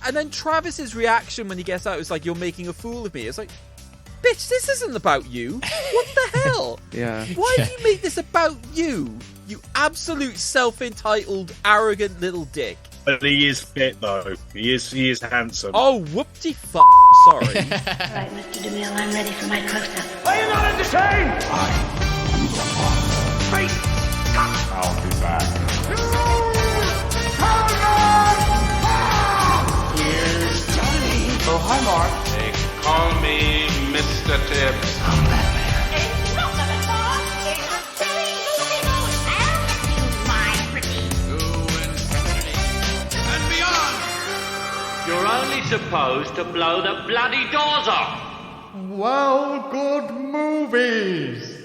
And then Travis's reaction when he gets out is like, "You're making a fool of me." It's like, bitch, this isn't about you. What the hell? Yeah. Why do you make this about you? You absolute self-entitled, arrogant little dick. But he is fit, though. He is handsome. Oh, whoopty fuck. Sorry. All right, Mr. DeMille, I'm ready for my close-up. Are you not entertained? I am the Father. Face! I'll be back. Here's Johnny. Oh, hi, Mark. They call me Mr. Tibbs. I'm Batman. It's not the car. It's a silly movie I'll you, my pretty. To infinity and beyond. You're only supposed to blow the bloody doors off. Well, good movies.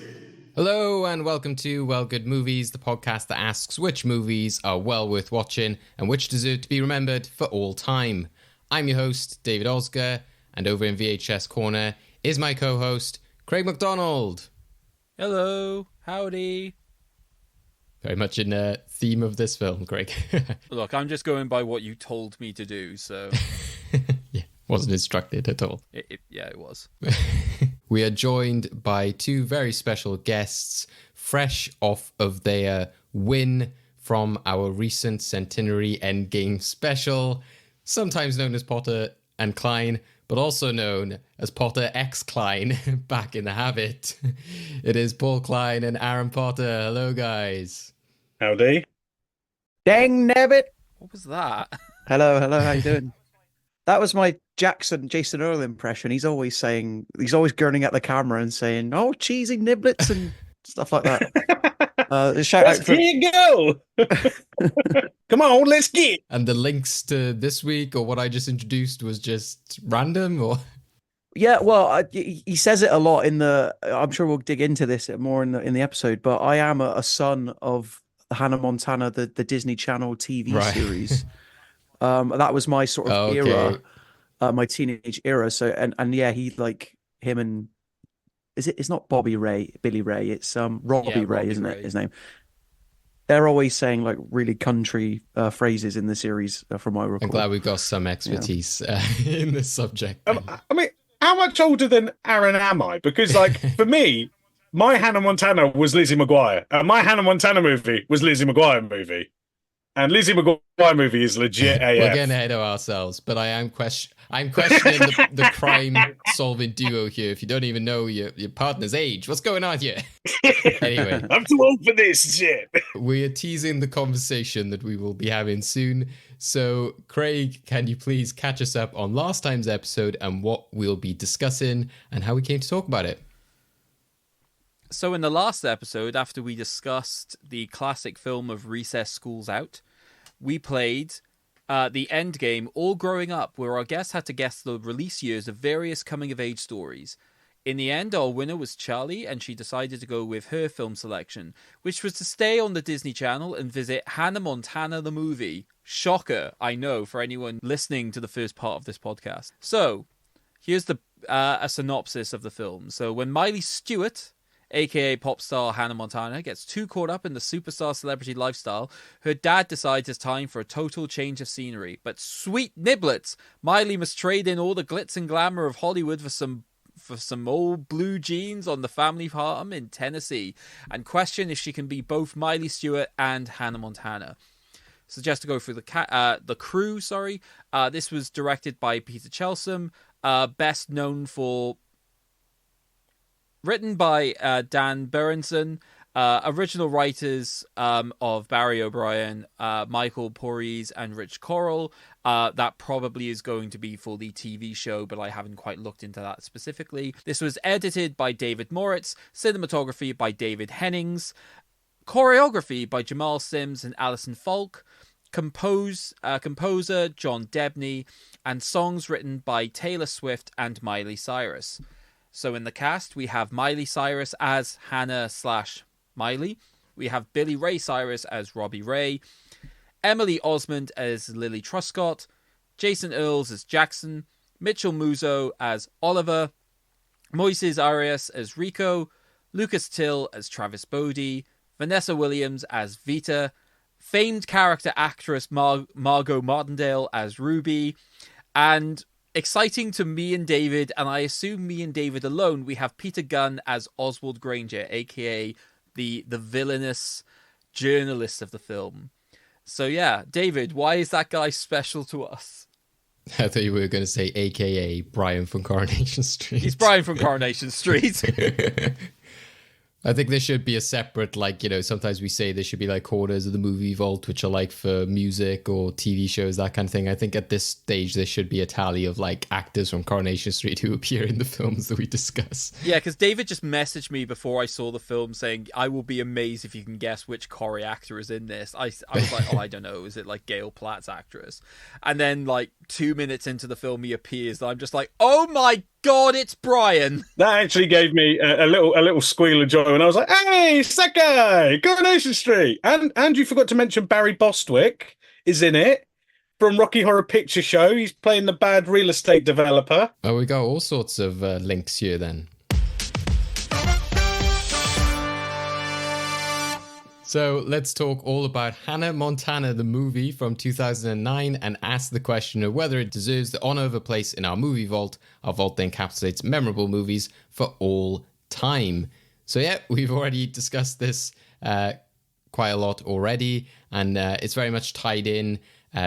Hello and welcome to Well Good Movies, the podcast that asks which movies are well worth watching and which deserve to be remembered for all time. I'm your host, David Osger, and over in VHS Corner is my co-host, Craig McDonald. Hello. Howdy. Very much in the theme of this film, Craig. Look, I'm just going by what you told me to do, so... Yeah, wasn't instructed at all. Yeah, it was. We are joined by two very special guests, fresh off of their win from our recent Centenary Endgame Special, sometimes known as Potter and Klein, but also known as Potter X Klein, back in the habit. It is Paul Klein and Aaron Potter. Hello, guys. Howdy. Dang nabbit. What was that? Hello, how you doing? That was my Jason Earl impression. He's always gurning at the camera and saying, "Oh, cheesy niblets" and stuff like that. Shout out for... Here you go. Come on, let's get. And the links to this week or what I just introduced was just random, or? Yeah, well, he says it a lot in the. I'm sure we'll dig into this more in the episode. But I am a son of Hannah Montana, the Disney Channel TV series. That was my sort of era, my teenage era. So and yeah, he like him and it's not Billy Ray, it's Robbie Ray, isn't it? His name. They're always saying like really country phrases in the series from my recall. I'm glad we've got some expertise in this subject. I mean, how much older than Aaron am I? Because like for me, my Hannah Montana was Lizzie McGuire. My Hannah Montana movie was Lizzie McGuire movie. And Lizzie McGuire movie is legit AF. We're getting ahead of ourselves, but I'm questioning the crime-solving duo here. If you don't even know your partner's age, what's going on here? Anyway, I'm too old for this shit. We are teasing the conversation that we will be having soon. So, Craig, can you please catch us up on last time's episode and what we'll be discussing and how we came to talk about it? So in the last episode, after we discussed the classic film of Recess School's Out, we played the Endgame All Growing Up, where our guests had to guess the release years of various coming-of-age stories. In the end, our winner was Charlie, and she decided to go with her film selection, which was to stay on the Disney Channel and visit Hannah Montana the movie. Shocker, I know, for anyone listening to the first part of this podcast. So, here's a synopsis of the film. So, when Miley Stewart, aka pop star Hannah Montana, gets too caught up in the superstar celebrity lifestyle, her dad decides it's time for a total change of scenery. But sweet niblets, Miley must trade in all the glitz and glamour of Hollywood for some old blue jeans on the family farm in Tennessee, and question if she can be both Miley Stewart and Hannah Montana. So just to go through the crew, this was directed by Peter Chelsom, best known for... Written by Dan Berenson, original writers of Barry O'Brien, Michael Porres, and Rich Correll. That probably is going to be for the TV show, but I haven't quite looked into that specifically. This was edited by David Moritz, cinematography by David Hennings, choreography by Jamal Sims and Alison Falk, composer John Debney, and songs written by Taylor Swift and Miley Cyrus. So in the cast, we have Miley Cyrus as Hannah/Miley. We have Billy Ray Cyrus as Robbie Ray. Emily Osmond as Lily Truscott. Jason Earls as Jackson. Mitchell Muzo as Oliver. Moises Arias as Rico. Lucas Till as Travis Bodie. Vanessa Williams as Vita. famed character actress Margot Martindale as Ruby, and exciting to me and David, and I assume me and David alone, we have Peter Gunn as Oswald Granger, aka the villainous journalist of the film. So yeah, David, why is that guy special to us? I thought you were going to say aka Brian from Coronation Street. He's Brian from Coronation Street. I think there should be a separate, like, you know, sometimes we say there should be like corners of the movie vault, which are like for music or TV shows, that kind of thing. I think at this stage, there should be a tally of like actors from Coronation Street who appear in the films that we discuss. Yeah, because David just messaged me before I saw the film saying, I will be amazed if you can guess which Corrie actor is in this. I was like, oh, I don't know. Is it like Gail Platt's actress? And then like 2 minutes into the film, he appears. And I'm just like, oh my God, it's Brian. That actually gave me a little squeal of joy when I was like, hey, it's that guy, Coronation Street. And you forgot to mention Barry Bostwick is in it from Rocky Horror Picture Show. He's playing the bad real estate developer. Oh, we got all sorts of links here then. So let's talk all about Hannah Montana, the movie from 2009, and ask the question of whether it deserves the honor of a place in our movie vault. Our vault then encapsulates memorable movies for all time. So yeah, we've already discussed this quite a lot already, and it's very much tied in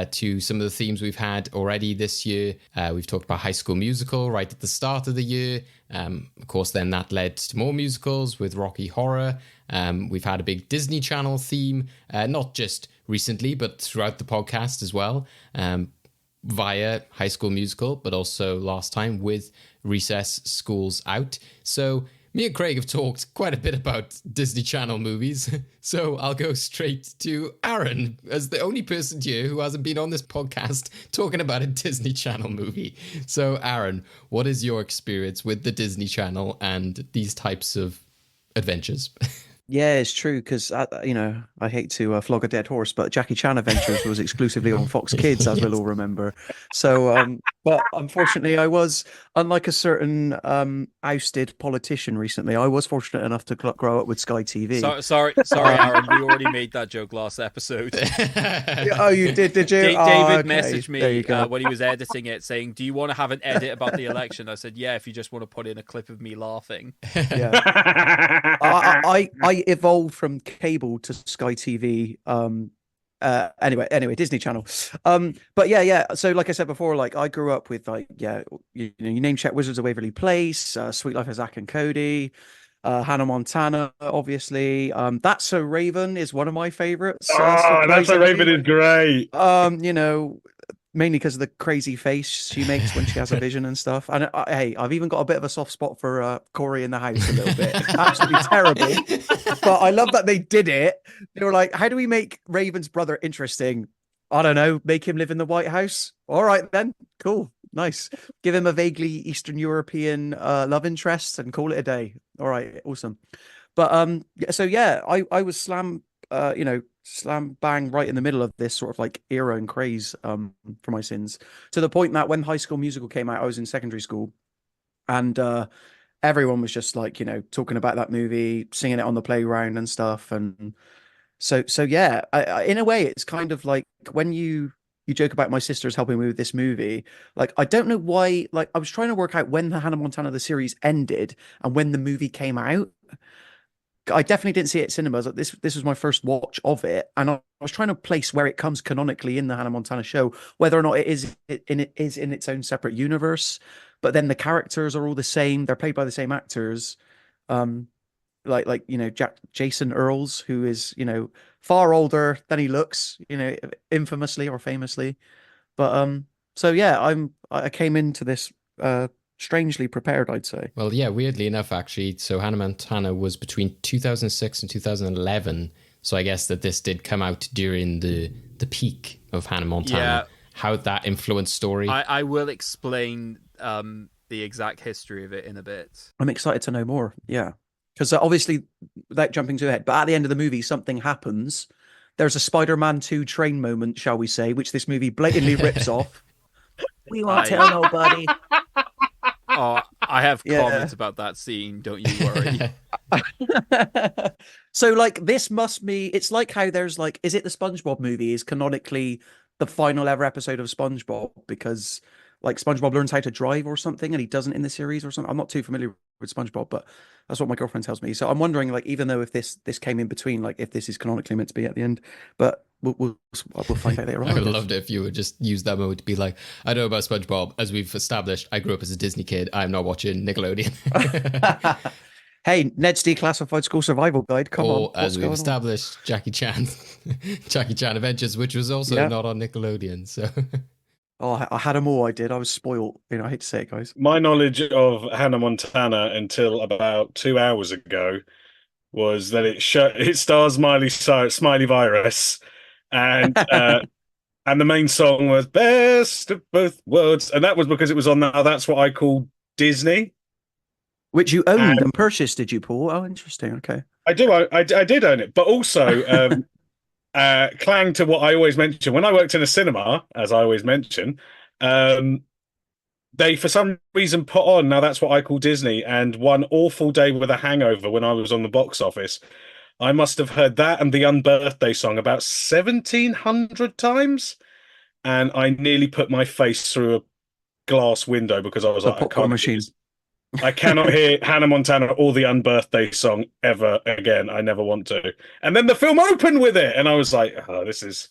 to some of the themes we've had already this year. We've talked about High School Musical right at the start of the year. Of course, then that led to more musicals with Rocky Horror. We've had a big Disney Channel theme, not just recently, but throughout the podcast as well, via High School Musical, but also last time with Recess Schools Out. So me and Craig have talked quite a bit about Disney Channel movies, so I'll go straight to Aaron as the only person here who hasn't been on this podcast talking about a Disney Channel movie. So Aaron, what is your experience with the Disney Channel and these types of adventures? Yeah, it's true because I hate to flog a dead horse, but Jackie Chan Adventures was exclusively on Fox Kids, as we'll all remember. So, but unfortunately, I was, unlike a certain ousted politician recently, I was fortunate enough to grow up with Sky TV. Sorry, Aaron, we already made that joke last episode. Oh, you did you? David okay. messaged me when he was editing it saying, do you want to have an edit about the election? I said, yeah, if you just want to put in a clip of me laughing. Yeah. I evolved from cable to Sky TV. Anyway, Disney Channel. But yeah. So like I said before, like I grew up with you name check Wizards of Waverly Place, Sweet Life of Zack and Cody, Hannah Montana, obviously. That's So Raven is one of my favorites. That's So Raven is great. Mainly because of the crazy face she makes when she has a vision and stuff. And hey, I've even got a bit of a soft spot for Corey in the House a little bit. Absolutely terrible. But I love that they did it. They were like, how do we make Raven's brother interesting? I don't know. Make him live in the White House. All right, then. Cool. Nice. Give him a vaguely Eastern European love interest and call it a day. All right. Awesome. But so yeah, I was slam bang right in the middle of this sort of like era and craze for my sins, to the point that when High School Musical came out, I was in secondary school, and everyone was just like, talking about that movie, singing it on the playground and stuff. And so yeah, I, in a way, it's kind of like when you joke about my sisters helping me with this movie, like I don't know why, like I was trying to work out when the Hannah Montana the series ended and when the movie came out. I definitely didn't see it at cinemas. This was my first watch of it, and I was trying to place where it comes canonically in the Hannah Montana show, whether or not it is in its own separate universe. But then the characters are all the same; they're played by the same actors, Jason Earls, who is far older than he looks, infamously or famously. But so yeah, I came into this strangely prepared, I'd say. Well, yeah, weirdly enough, actually. So Hannah Montana was between 2006 and 2011. So I guess that this did come out during the peak of Hannah Montana. Yeah. How that influenced story. I will explain the exact history of it in a bit. I'm excited to know more. Yeah. Because obviously, without jumping too ahead, but at the end of the movie, something happens. There's a Spider-Man 2 train moment, shall we say, which this movie blatantly rips off. We won't tell nobody. Oh, I have comments about that scene. Don't you worry. So like this must be, it's like how there's like, is it the SpongeBob movie is canonically the final ever episode of SpongeBob because like SpongeBob learns how to drive or something and he doesn't in the series or something. I'm not too familiar with SpongeBob, but that's what my girlfriend tells me. So I'm wondering like, even though if this came in between, like if this is canonically meant to be at the end, but we'll find out later on. I would have loved it if you would just use that moment to be like, I know about SpongeBob. As we've established, I grew up as a Disney kid. I'm not watching Nickelodeon. Hey, Ned's Declassified School Survival Guide. Come on. Or as we've established, Jackie Chan, Jackie Chan Adventures, which was also not on Nickelodeon. So, I had them all. I did. I was spoiled. I hate to say it, guys. My knowledge of Hannah Montana until about 2 hours ago was that it stars Smiley Virus, and and the main song was "Best of Both Worlds," and that was because it was on Now That's What I Call Disney. Which you owned and purchased, did you, Paul? Oh, interesting. Okay. I do. I did own it. But also, clang to what I always mention. When I worked in a cinema, as I always mention, they, for some reason, put on Now That's What I Call Disney. And one awful day with a hangover when I was on the box office, I must have heard that and the Unbirthday song about 1,700 times. And I nearly put my face through a glass window because I was like, I cannot hear Hannah Montana or the Unbirthday song ever again. I never want to. And then the film opened with it, and I was like, oh, this is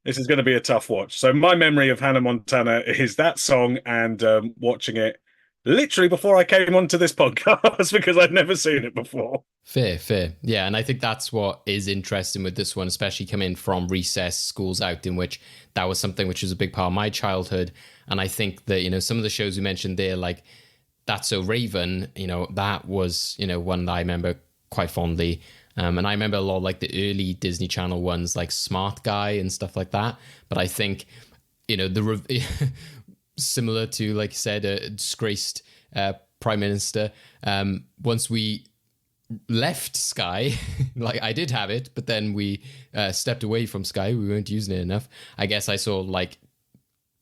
going to be a tough watch. So my memory of Hannah Montana is that song and watching it literally before I came onto this podcast because I'd never seen it before. Fair. Yeah, and I think that's what is interesting with this one, especially coming from Recess, Schools Out, in which that was something which was a big part of my childhood. And I think that, some of the shows we mentioned there, like That's So Raven, that was, one that I remember quite fondly. And I remember a lot of like the early Disney Channel ones, like Smart Guy and stuff like that. But I think, similar to, like you said, a disgraced Prime Minister, once we left Sky, like I did have it, but then we stepped away from Sky. We weren't using it enough. I guess I saw like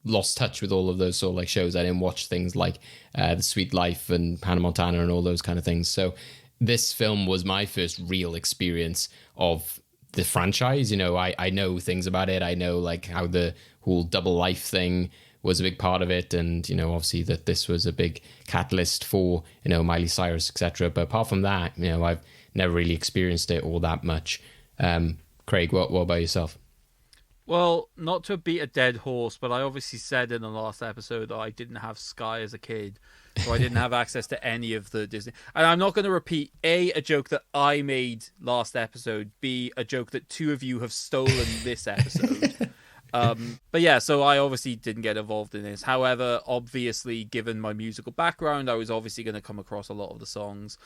lost touch with all of those sort of like shows. I didn't watch things like The Sweet Life and Hannah Montana and all those kind of things. So this film was my first real experience of the franchise. I know things about it. I know like how the whole double life thing was a big part of it, and obviously that this was a big catalyst for Miley Cyrus, etc. But apart from that, I've never really experienced it all that much. Craig, what about yourself? Well, not to beat a dead horse, but I obviously said in the last episode that I didn't have Sky as a kid, so I didn't have access to any of the Disney. And I'm not going to repeat a joke that I made last episode, B, a joke that two of you have stolen this episode. But yeah, so I obviously didn't get involved in this. However, obviously, given my musical background, I was obviously going to come across a lot of the songs.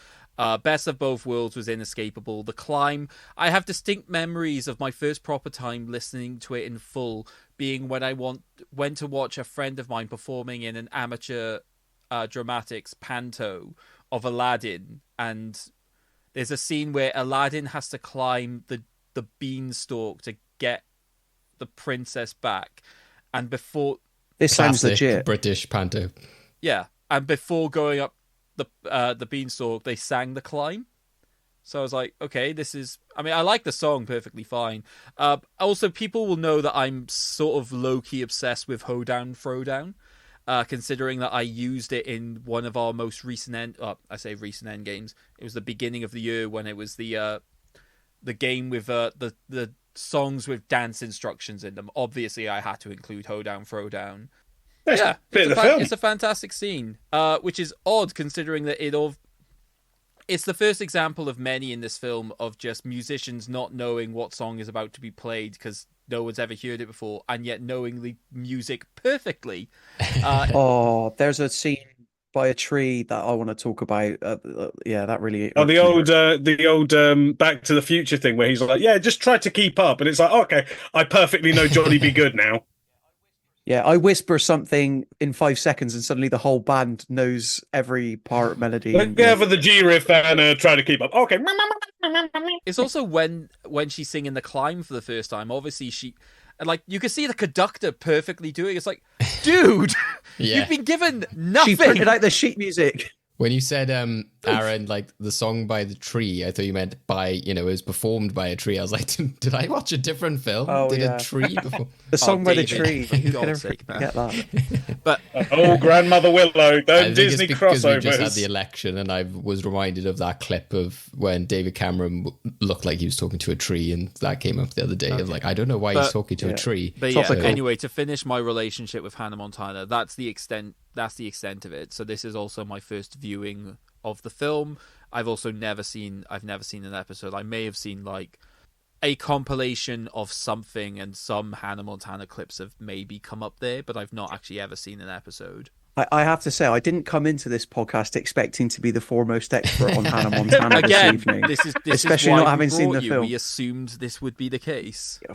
Best of Both Worlds was inescapable. The Climb, I have distinct memories of my first proper time listening to it in full, being when I went to watch a friend of mine performing in an amateur dramatics panto of Aladdin, and there's a scene where Aladdin has to climb the beanstalk to get the princess back, and before this sounds legit British panto, and before going up the beanstalk, they sang The Climb. So I was like, okay, I like the song perfectly fine. Also, people will know that I'm sort of low-key obsessed with Hoedown Throwdown, considering that I used it in one of our most recent recent end games. It was the beginning of the year when it was the game with the songs with dance instructions in them. Obviously, I had to include Hoedown Throwdown. Yeah, it's a fantastic scene, which is odd considering that it's the first example of many in this film of just musicians not knowing what song is about to be played because no one's ever heard it before, and yet knowing the music perfectly. There's a scene by a tree that I want to talk about. That really. Oh, the old Back to the Future thing where he's like, "Yeah, just try to keep up," and it's like, okay, I perfectly know Johnny Be Good now. Yeah, I whisper something in 5 seconds, and suddenly the whole band knows every part melody. For the G riff and try to keep up. Okay. It's also when she's singing The Climb for the first time. Obviously, you can see the conductor perfectly doing it. It's like, dude, you've been given nothing. She printed out the sheet music. When you said, Aaron, like the song by the tree, I thought you meant by, it was performed by a tree. I was like, did I watch a different film? Oh, Did yeah. a tree perform? The song by the David, tree. for Who could God's ever sake, man. forget that? But Oh, Grandmother Willow, I don't think Disney it's because we just had crossovers. the election, and I was reminded of that clip of when David Cameron looked like he was talking to a tree, and that came up the other day. I was like, I don't know why he's But- talking to a tree. But yeah, Topical. anyway, to finish my relationship with Hannah Montana, that's the extent of it. So this is also my first viewing of the film. I've never seen an episode. I may have seen like a compilation of something, and some Hannah Montana clips have maybe come up there, but I've not actually ever seen an episode. I have to say, I didn't come into this podcast expecting to be the foremost expert on Hannah Montana Again, this evening. this is Especially why not we having seen brought the you. film. We assumed this would be the case. Do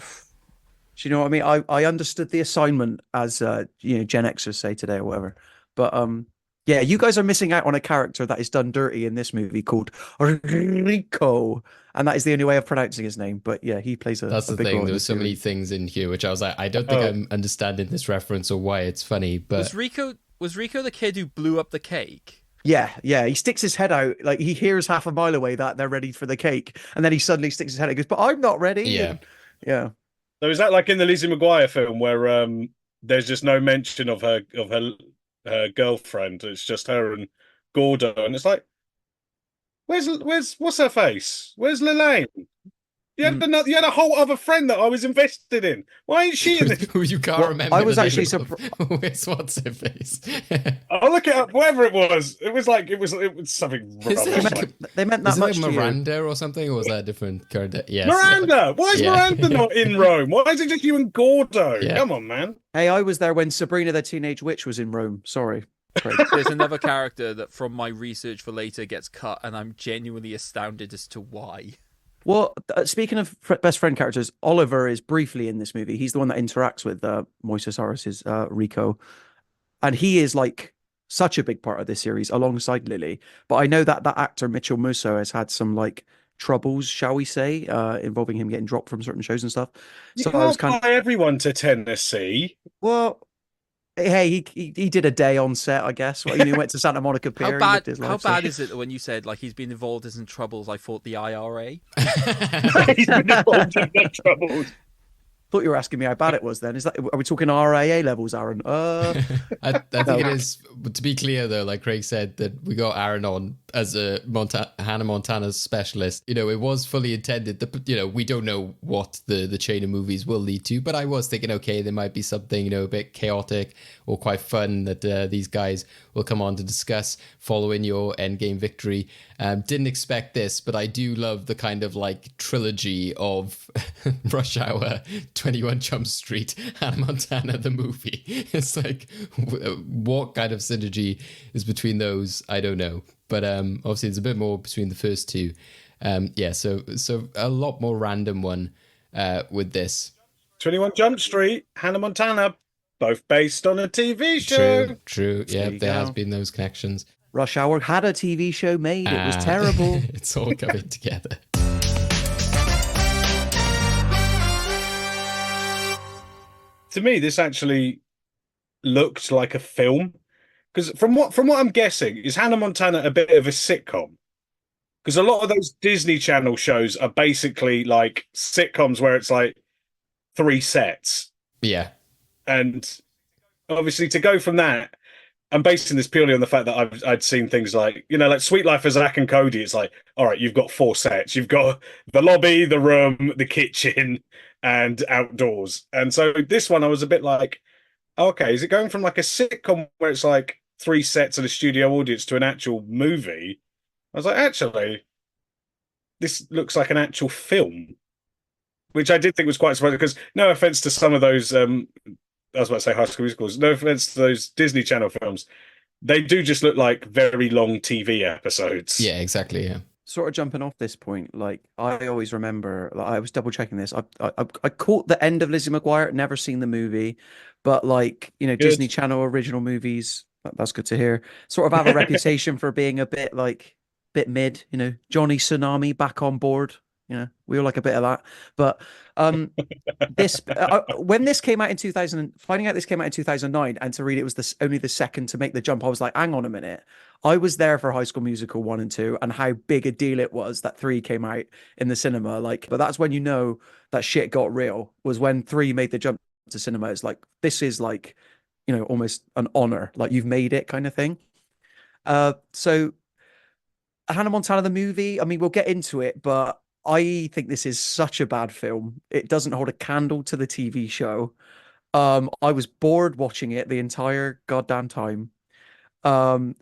you know what I mean? I understood the assignment, as Gen Xers say today or whatever. But yeah, you guys are missing out on a character that is done dirty in this movie called Rico, and that is the only way of pronouncing his name. But yeah, he plays a That's a the big thing. role in There the were so many series. things in here which I was like, I don't think I'm understanding this reference or why it's funny. But Was Rico the kid who blew up the cake? Yeah, he sticks his head out, like he hears half a mile away that they're ready for the cake, and then he suddenly sticks his head out and goes, "But I'm not ready." Yeah. And- yeah. So is that like in the Lizzie McGuire film where there's just no mention of her girlfriend? It's just her and Gordo, and it's like, where's what's her face? Where's Lelaine? You had a whole other friend that I was invested in. Why ain't she in this? you can't Well, remember. I was the name actually of- Where's what's her face? I'll look it up. Whatever it was it was something Is rubbish. it like- They meant that Is it much like to you. Miranda or something, or was that a different character? Yes. Miranda! Why is Yeah. Miranda not in Rome? Why is it just you and Gordo? Yeah. Come on, man. Hey, I was there when Sabrina the Teenage Witch was in Rome. Sorry. Craig. There's another character that, from my research for later, gets cut, and I'm genuinely astounded as to why. Well, speaking of best friend characters, Oliver is briefly in this movie. He's the one that interacts with Moises Aris's Rico, and he is like such a big part of this series alongside Lily. But I know that actor Mitchell Musso has had some like troubles, shall we say, involving him getting dropped from certain shows and stuff. You So I was can't fly everyone to Tennessee. well. Hey, he did a day on set, I guess. Well, he went to Santa Monica Pier. How he lived bad? his How life, so- bad is it when you said like he's been involved in troubles? I thought the IRA. He's been involved in no trouble. Thought you were asking me how bad it was. Then are we talking RIA levels, Aaron? I think it is. To be clear, though, like Craig said, that we got Aaron on as a Hannah Montana specialist. It was fully intended that, we don't know what the chain of movies will lead to, but I was thinking, okay, there might be something, a bit chaotic or quite fun that these guys will come on to discuss following your Endgame victory. Didn't expect this, but I do love the kind of like trilogy of Rush Hour, 21 Jump Street, Hannah Montana, the movie. It's like, what kind of synergy is between those? I don't know. But obviously, there's a bit more between the first two. So a lot more random one with this. 21 Jump Street, Hannah Montana, both based on a TV show. True. Yeah, you there has go. been those connections. Rush Hour had a TV show made. It was Ah, terrible. It's all coming together. To me, this actually looked like a film. Because from what I'm guessing, is Hannah Montana a bit of a sitcom? Because a lot of those Disney Channel shows are basically like sitcoms where it's like 3 sets. Yeah. And obviously to go from that, I'm basing this purely on the fact that I'd seen things like, like Sweet Life of Zack and Cody. It's like, all right, you've got 4 sets. You've got the lobby, the room, the kitchen, and outdoors. And so this one, I was a bit like, okay, is it going from like a sitcom where it's like 3 sets and a studio audience to an actual movie? I was like, actually, this looks like an actual film, which I did think was quite surprising because no offense to some of those, I was about to say High School Musicals, no offense to those Disney Channel films, they do just look like very long TV episodes. Yeah, exactly. Yeah. Sort of jumping off this point, like I always remember, like, I was double checking this. I caught the end of Lizzie McGuire, never seen the movie, but like Disney Channel original movies, that's good to hear. Sort of have a reputation for being a bit mid. Johnny Tsunami back on board. we all like a bit of that. But this when this came out in 2000, finding out this came out in 2009, and to read it was only the second to make the jump, I was like, hang on a minute. I was there for High School Musical 1 and 2, and how big a deal it was that 3 came out in the cinema. Like, but that's when you know that shit got real, was when 3 made the jump to cinema. It's like, this is like, almost an honor, like you've made it kind of thing. So Hannah Montana the movie, I mean, we'll get into it, but I think this is such a bad film. It doesn't hold a candle to the TV show. I was bored watching it the entire goddamn time.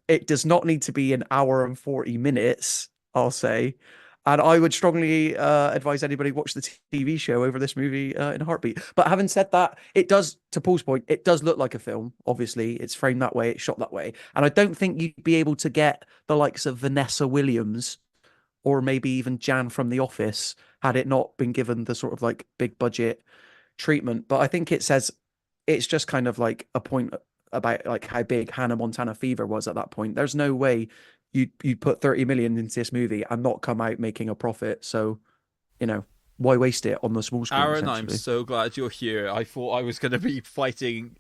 It does not need to be an hour and 40 minutes, I'll say. And I would strongly advise anybody watch the TV show over this movie in a heartbeat. But having said that, it does, to Paul's point, it does look like a film. Obviously, it's framed that way, it's shot that way. And I don't think you'd be able to get the likes of Vanessa Williams or maybe even Jan from The Office had it not been given the sort of like big budget treatment. But I think it says, it's just kind of like a point about like how big Hannah Montana fever was at that point. There's no way you'd put 30 million into this movie and not come out making a profit. So, why waste it on the small screen? Aaron, I'm so glad you're here. I thought I was going to be fighting,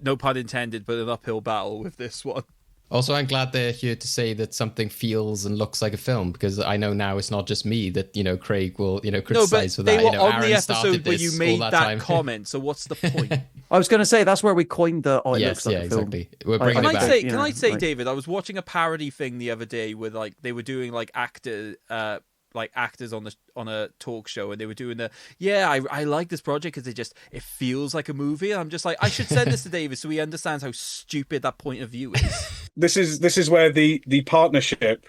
no pun intended, but an uphill battle with this one. Also, I'm glad they're here to say that something feels and looks like a film, because I know now it's not just me that, Craig will, criticize for that. They were on Aaron the episode where you made that comment, so what's the point? I was going to say, that's where we coined the, it yes, looks like yeah, a film. exactly. We're bringing it back. Can I say, David, I was watching a parody thing the other day where like they were doing like actors on a talk show, and they were doing I like this project because it feels like a movie. And I'm just like, I should send this to David so he understands how stupid that point of view is. This is where the partnership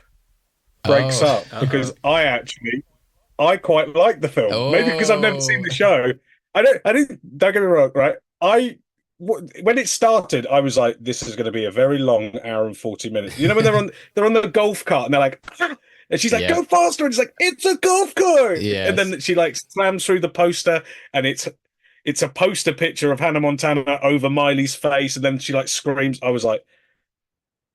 breaks up, because I quite like the film. Maybe because I've never seen the show. Don't get me wrong, right? When it started, I was like, this is going to be a very long hour and 40 minutes. You know, when they're on the golf cart and they're like, ah! And she's like, go faster, and she's like, it's a golf cart. Yes. And then she like slams through the poster, and it's a poster picture of Hannah Montana over Miley's face, and then she like screams. I was like,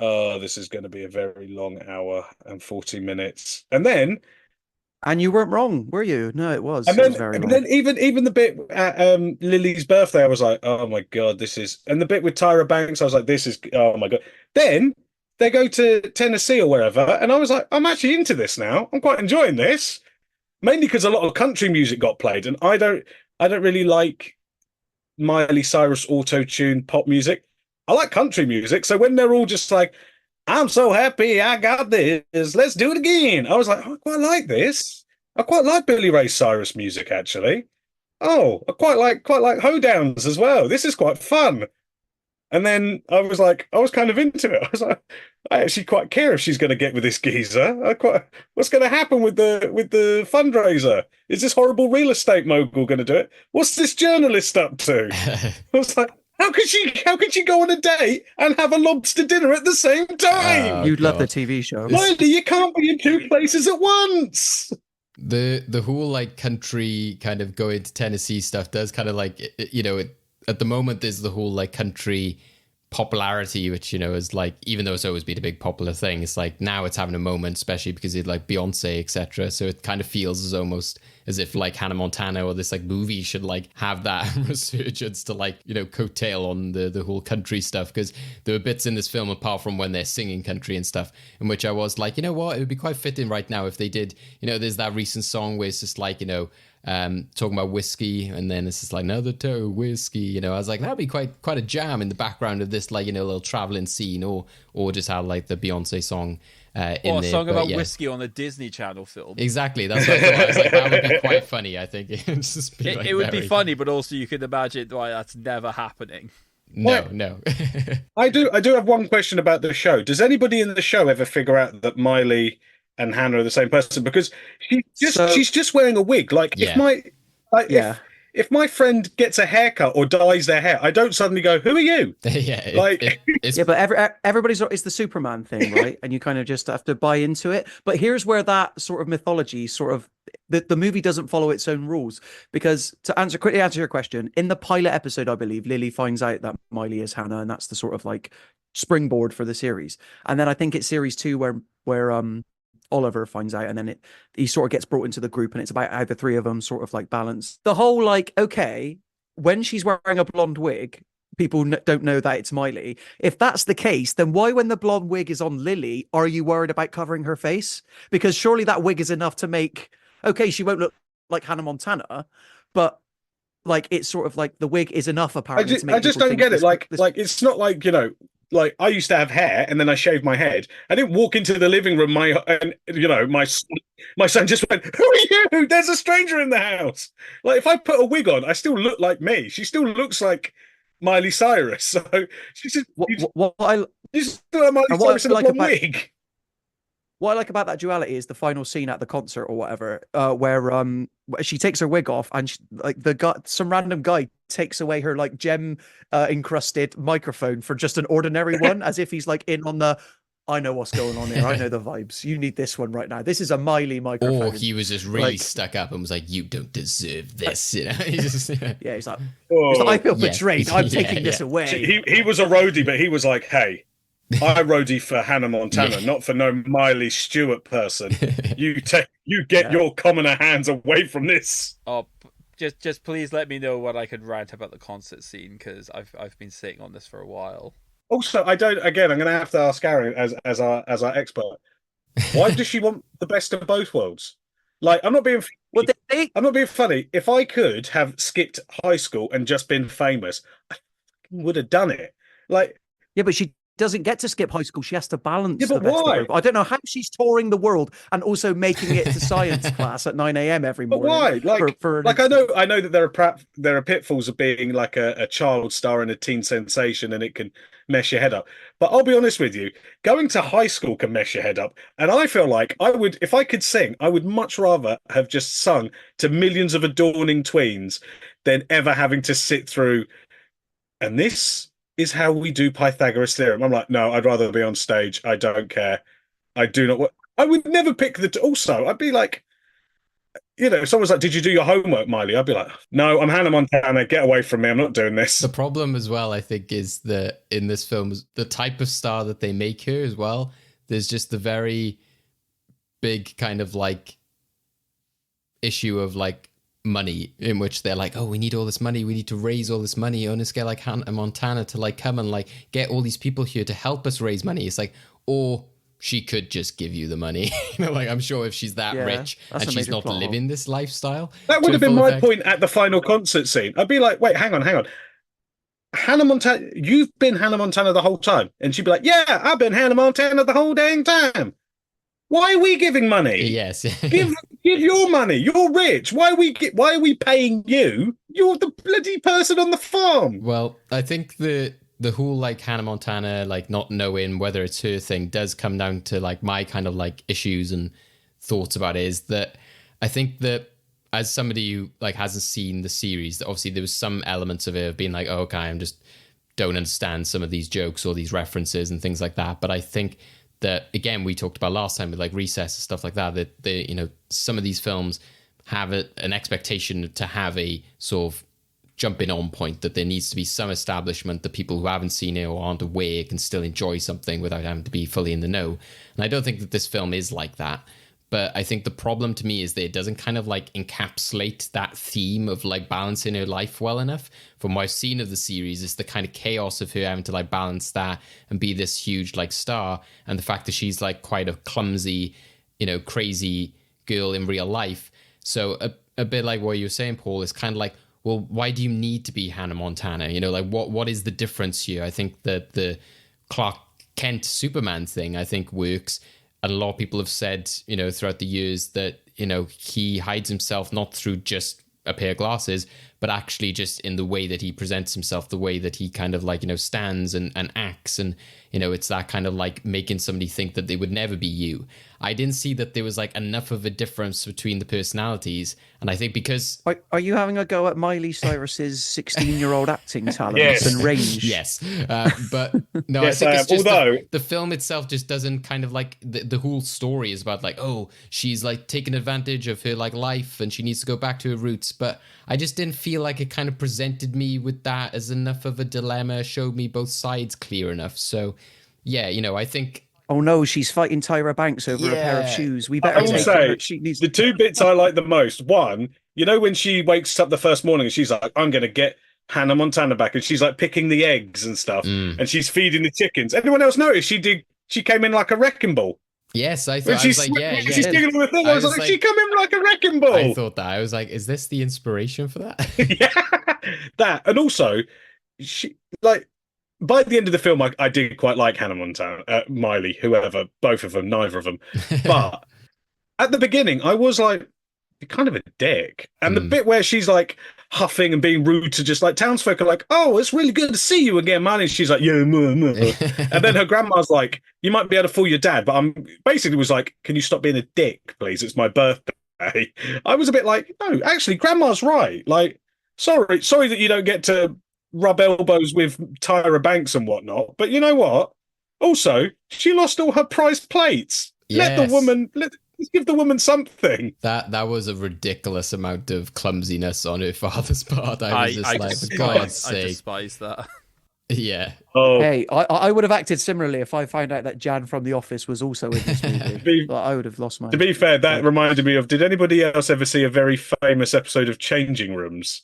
oh, this is going to be a very long hour and 40 minutes. And you weren't wrong, were you? No, it was. And it was very long. Then even the bit at Lily's birthday, I was like, oh my God, this is... And the bit with Tyra Banks, I was like, this is... Oh my God. Then they go to Tennessee or wherever, and I was like, I'm actually into this now. I'm quite enjoying this. Mainly because a lot of country music got played, and I don't really like Miley Cyrus auto-tune pop music. I like country music, so when they're all just like, I'm so happy I got this, let's do it again. I was like, I quite like this. I quite like Billy Ray Cyrus music, actually. Oh, I quite like hoedowns as well. This is quite fun. And then I was kind of into it. I was like, I actually quite care if she's going to get with this geezer. What's going to happen with the fundraiser? Is this horrible real estate mogul going to do it? What's this journalist up to? I was like, how could she go on a date and have a lobster dinner at the same time? You'd love the TV show. Miley, you can't be in 2 places at once. The whole like country kind of going to Tennessee stuff does kind of like, at the moment there's the whole like country popularity, which, is like, even though it's always been a big popular thing, it's like now it's having a moment, especially because it's like Beyonce, etc. So it kind of feels as almost as if like Hannah Montana or this like movie should like have that resurgence to like, coattail on the whole country stuff. Because there were bits in this film, apart from when they're singing country and stuff, in which I was like, you know what, it would be quite fitting right now if they did, there's that recent song where it's just like, talking about whiskey, and then it's just like another toe whiskey. I was like, that'd be quite a jam in the background of this, like, little traveling scene, or just have like the Beyonce song in there. A song about whiskey on a Disney Channel film. Exactly, that's what I thought. I was like, that would be quite funny. I think it would be funny, but also you can imagine why that's never happening. No. I do have one question about the show. Does anybody in the show ever figure out that Miley and Hannah are the same person? Because she's just wearing a wig. Like, if my friend gets a haircut or dyes their hair, I don't suddenly go, "Who are you?" But everybody's, it's the Superman thing, right? And you kind of just have to buy into it. But here's where that sort of mythology, the movie doesn't follow its own rules. Because to quickly answer your question, in the pilot episode, I believe Lily finds out that Miley is Hannah, and that's the sort of like springboard for the series. And then I think it's series 2 where Oliver finds out, and then he sort of gets brought into the group, and it's about how the three of them sort of like balance the whole like, okay, when she's wearing a blonde wig, people don't know that it's Miley. If that's the case, then why, when the blonde wig is on Lily, are you worried about covering her face? Because surely that wig is enough to make, okay, she won't look like Hannah Montana, but like it's sort of like the wig is enough apparently. I just don't get it. Like it's not like, you know, like I used to have hair and then I shaved my head. I didn't walk into the living room. My son just went, "Who are you? There's a stranger in the house." Like if I put a wig on, I still look like me. She still looks like Miley Cyrus. So she's just what I just Miley Cyrus in a blonde wig. What I like about that duality is the final scene at the concert or whatever, where she takes her wig off and some random guy takes away her like gem encrusted microphone for just an ordinary one, as if he's like in on the, I know what's going on here. I know the vibes. You need this one right now. This is a Miley microphone. Or he was just really stuck up and was like, "You don't deserve this." You know? He's like, I feel betrayed. I'm taking this away. He was a roadie, but he was like, "Hey, I roadie for Hannah Montana, not for no Miley Stewart person. You get your commoner hands away from this." Oh, just please let me know what I could rant about the concert scene, because I've been sitting on this for a while. Also, I don't. Again, I'm going to have to ask Aaron as our expert. Why does she want the best of both worlds? Like, I'm not being. I'm not being funny. If I could have skipped high school and just been famous, I would have done it. Like, yeah, but she doesn't get to skip high school. She has to balance. Yeah, but why? I don't know how she's touring the world and also making it to science class at 9 a.m. every morning. But why? Like, I know that there are pitfalls of being like a child star and a teen sensation, and it can mess your head up. But I'll be honest with you, going to high school can mess your head up. And I feel like I would, if I could sing, I would much rather have just sung to millions of adoring tweens than ever having to sit through. And this is how we do Pythagoras theorem. I'm like, no, I'd rather be on stage. I don't care. I do not. I would never pick also, I'd be like, you know, if someone's like, "Did you do your homework, Miley?" I'd be like, "No, I'm Hannah Montana. Get away from me. I'm not doing this." The problem as well, I think, is that in this film, the type of star that they make her as well, there's just the very big kind of like issue of like money, in which they're like, "Oh, we need all this money. We need to raise all this money. On this guy like Hannah Montana to like come and like get all these people here to help us raise money." It's like, or she could just give you the money. You know, like I'm sure if she's that rich and she's not living this lifestyle. That would have been my point at the final concert scene. I'd be like, wait, hang on. Hannah Montana, you've been Hannah Montana the whole time. And she'd be like, "Yeah, I've been Hannah Montana the whole dang time. Why are we giving money?" Yes. give your money. You're rich. Why are we paying you? You're the bloody person on the farm. Well, I think the whole like Hannah Montana like not knowing whether it's her thing does come down to like my kind of like issues and thoughts about it, is that I think that as somebody who like hasn't seen the series, that obviously there was some elements of it of being like, "Oh, okay, I'm just don't understand some of these jokes or these references and things like that." But I think that, again, we talked about last time with like Recess and stuff like that, that they, you know, some of these films have an expectation to have a sort of jumping on point, that there needs to be some establishment that people who haven't seen it or aren't aware can still enjoy something without having to be fully in the know. And I don't think that this film is like that. But I think the problem to me is that it doesn't kind of like encapsulate that theme of like balancing her life well enough. From what I've seen of the series, it's the kind of chaos of her having to like balance that and be this huge like star, and the fact that she's like quite a clumsy, you know, crazy girl in real life. So a bit like what you were saying, Paul, is kind of like, well, why do you need to be Hannah Montana? You know, like what is the difference here? I think that the Clark Kent Superman thing, I think, works. And a lot of people have said, you know, throughout the years that, you know, he hides himself not through just a pair of glasses, but actually just in the way that he presents himself, the way that he kind of like, you know, stands and acts. And, you know, it's that kind of like making somebody think that they would never be you. I didn't see that there was like enough of a difference between the personalities. And I think because... Are you having a go at Miley Cyrus's 16-year-old acting talents Yes. and range? Yes. But no, Yes, I think it's just although... the film itself just doesn't kind of like... The whole story is about like, oh, she's like taking advantage of her like life and she needs to go back to her roots. But I just didn't feel like it kind of presented me with that as enough of a dilemma, showed me both sides clear enough. So, yeah, you know, I think Oh no, she's fighting Tyra Banks over a pair of Yeah. shoes. We I better will take say, her. She needs the two bits I like the most. One, you know, when she wakes up the first morning and she's like, I'm going to get Hannah Montana back, and she's like picking the eggs and stuff, and she's feeding the chickens. Anyone else notice she came in like a wrecking ball? Yes, I When thought. I was like, yeah. she's digging all the thing. I was like, she come in like a wrecking ball. I thought that. I was like, is this the inspiration for that? Yeah, that. And also, she like by the end of the film, I did quite like Hannah Montana, Miley, whoever, both of them, neither of them. But at the beginning, I was like, you're kind of a dick. And the bit where she's like huffing and being rude to just like townsfolk are like, oh, it's really good to see you again, man. And she's like, yeah, and then her grandma's like, you might be able to fool your dad, but I'm basically was like, can you stop being a dick, please? It's my birthday. I was a bit like, no, actually, grandma's right. Like, sorry that you don't get to rub elbows with Tyra Banks and whatnot. But you know what? Also, she lost all her prized plates. Yes. Let's give the woman something. That was a ridiculous amount of clumsiness on her father's part. I was just like, for God's sake. I despise that. Yeah. Oh, Hey, I would have acted similarly if I found out that Jan from The Office was also in this movie. I would have lost my. to be fair, that reminded me of. Did anybody else ever see a very famous episode of Changing Rooms?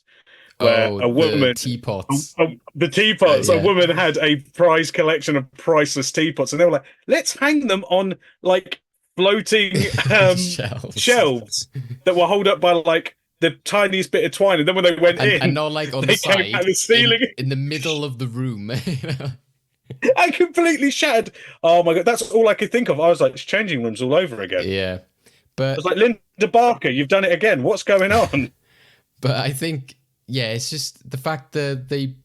Where a woman, the teapots. the teapots, Yeah. a woman had a prize collection of priceless teapots, and they were like, let's hang them on like floating shelves that were held up by like the tiniest bit of twine. And then when they went in, and not like on they the came side, out of the ceiling. in the middle of the room. You know? I completely shattered. Oh my God, that's all I could think of. I was like, it's Changing Rooms all over again. Yeah. I But was like, Linda Barker, you've done it again. What's going on? But I think, yeah, it's just the fact that they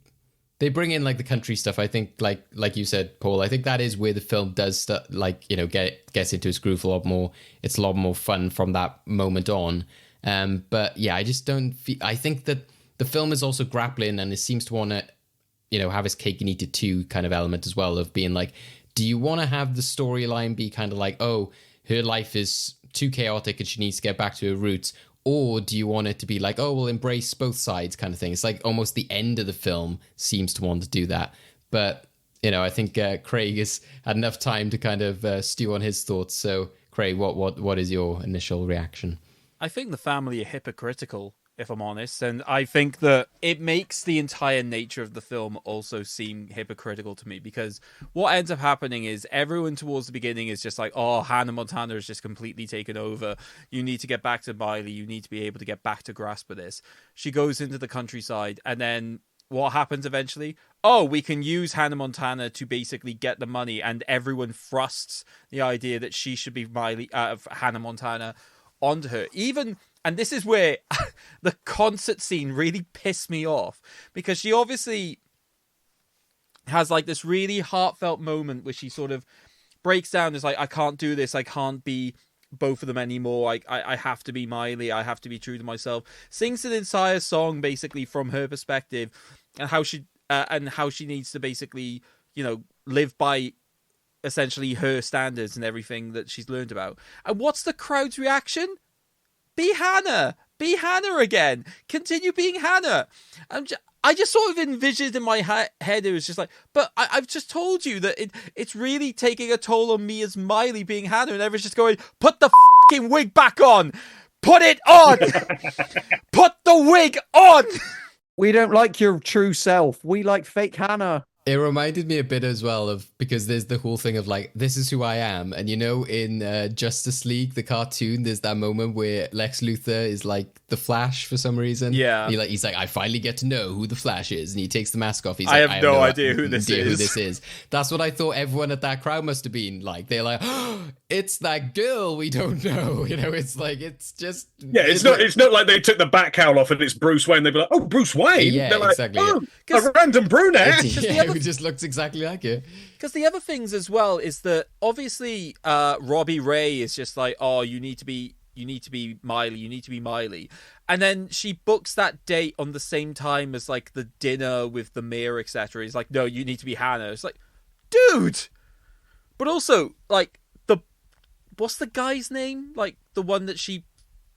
bring in like the country stuff. I think like you said, Paul, I think that is where the film does gets into its groove a lot more. It's a lot more fun from that moment on. But yeah, I just don't feel. I think that the film is also grappling, and it seems to want to, have its cake and eat it too kind of element as well, of being like, do you want to have the storyline be kind of like, oh, her life is too chaotic and she needs to get back to her roots? Or do you want it to be like, oh, we'll embrace both sides kind of thing? It's like almost the end of the film seems to want to do that. But, I think Craig has had enough time to kind of stew on his thoughts. So, Craig, what is your initial reaction? I think the family are hypocritical, if I'm honest, and I think that it makes the entire nature of the film also seem hypocritical to me, because what ends up happening is everyone towards the beginning is just like, oh, Hannah Montana is just completely taken over. You need to get back to Miley. You need to be able to get back to grasp of this. She goes into the countryside, and then what happens eventually? Oh, we can use Hannah Montana to basically get the money, and everyone thrusts the idea that she should be Hannah Montana onto her. And this is where the concert scene really pissed me off, because she obviously has like this really heartfelt moment where she sort of breaks down. It's like, I can't do this. I can't be both of them anymore. I have to be Miley. I have to be true to myself. Sings an entire song basically from her perspective, and how she needs to basically, live by essentially her standards and everything that she's learned about. And what's the crowd's reaction? Be Hannah. Be Hannah again. Continue being Hannah. I just sort of envisioned in my head, it was just like, but I've just told you that it's really taking a toll on me as Miley being Hannah, and everyone's just going, put the fucking wig back on. Put it on. Put the wig on. We don't like your true self. We like fake Hannah. It reminded me a bit as well of, because there's the whole thing of like, this is who I am. And in Justice League, the cartoon, there's that moment where Lex Luthor is like the Flash for some reason. Yeah. He's like, I finally get to know who the Flash is. And he takes the mask off. I have no idea who this is. That's what I thought everyone at that crowd must have been like. They're like, oh, it's that girl we don't know. It's like, it's just. Yeah, it's not like they took the bat cowl off and it's Bruce Wayne. They'd be like, oh, Bruce Wayne? Yeah, They're like, exactly. Oh, a random brunette. Who just looks exactly like it. Because the other things as well is that obviously Robbie Ray is just like, oh, you need to be Miley. And then she books that date on the same time as like the dinner with the mayor, etc. He's like, no, you need to be Hannah. It's like, dude. But also, like, what's the guy's name? Like the one that she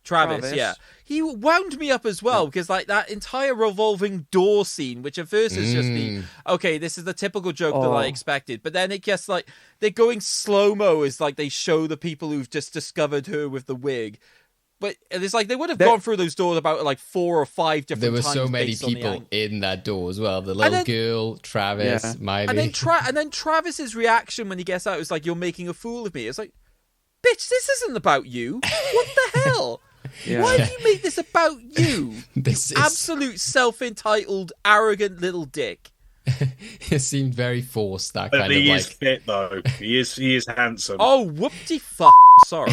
Travis, yeah. He wound me up as well, because like that entire revolving door scene, which at first is just okay, this is the typical joke that I expected, but then it gets like they're going slow-mo as like they show the people who've just discovered her with the wig. But it's like they would have gone through those doors about like 4 or 5 different times. There were so many people in that door as well. The little girl, Travis, Miley. And then Travis's reaction when he gets out is like, "You're making a fool of me." It's like, bitch, this isn't about you. What the hell? Why do you make this about you? This is absolute self-entitled, arrogant little dick. It seemed very forced. That but kind of he like. is fit though. He is handsome. Oh, whoopty fuck! Sorry.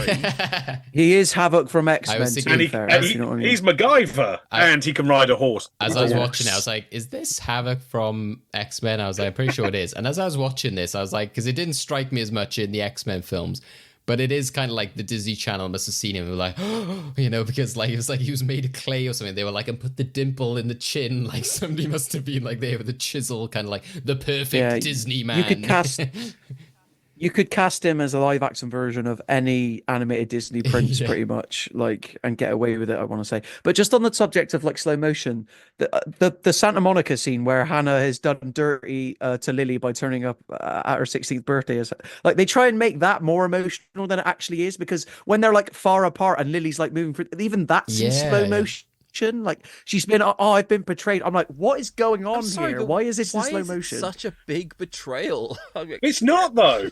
He is Havoc from X-Men. He's MacGyver, and he can ride a horse. As I was watching it, I was like, "Is this Havoc from X-Men?" I was like, "I'm pretty sure it is." And as I was watching this, I was like, because it didn't strike me as much in the X-Men films. But it is kind of like the Disney Channel must have seen him and were like, oh, you know, because like it was like he was made of clay or something. They were like, and put the dimple in the chin. Like somebody must have been like there with a chisel, kind of like the perfect Disney man. You could cast him as a live action version of any animated Disney prince, pretty much, like, and get away with it. I want to say, but just on the subject of like slow motion, the Santa Monica scene where Hannah has done dirty to Lily by turning up at her 16th birthday is like they try and make that more emotional than it actually is, because when they're like far apart and Lily's like moving through, even that's in slow motion. Like she's been, I've been betrayed. I'm like, what is going on here? Why is this in slow motion? Such a big betrayal. It's not though.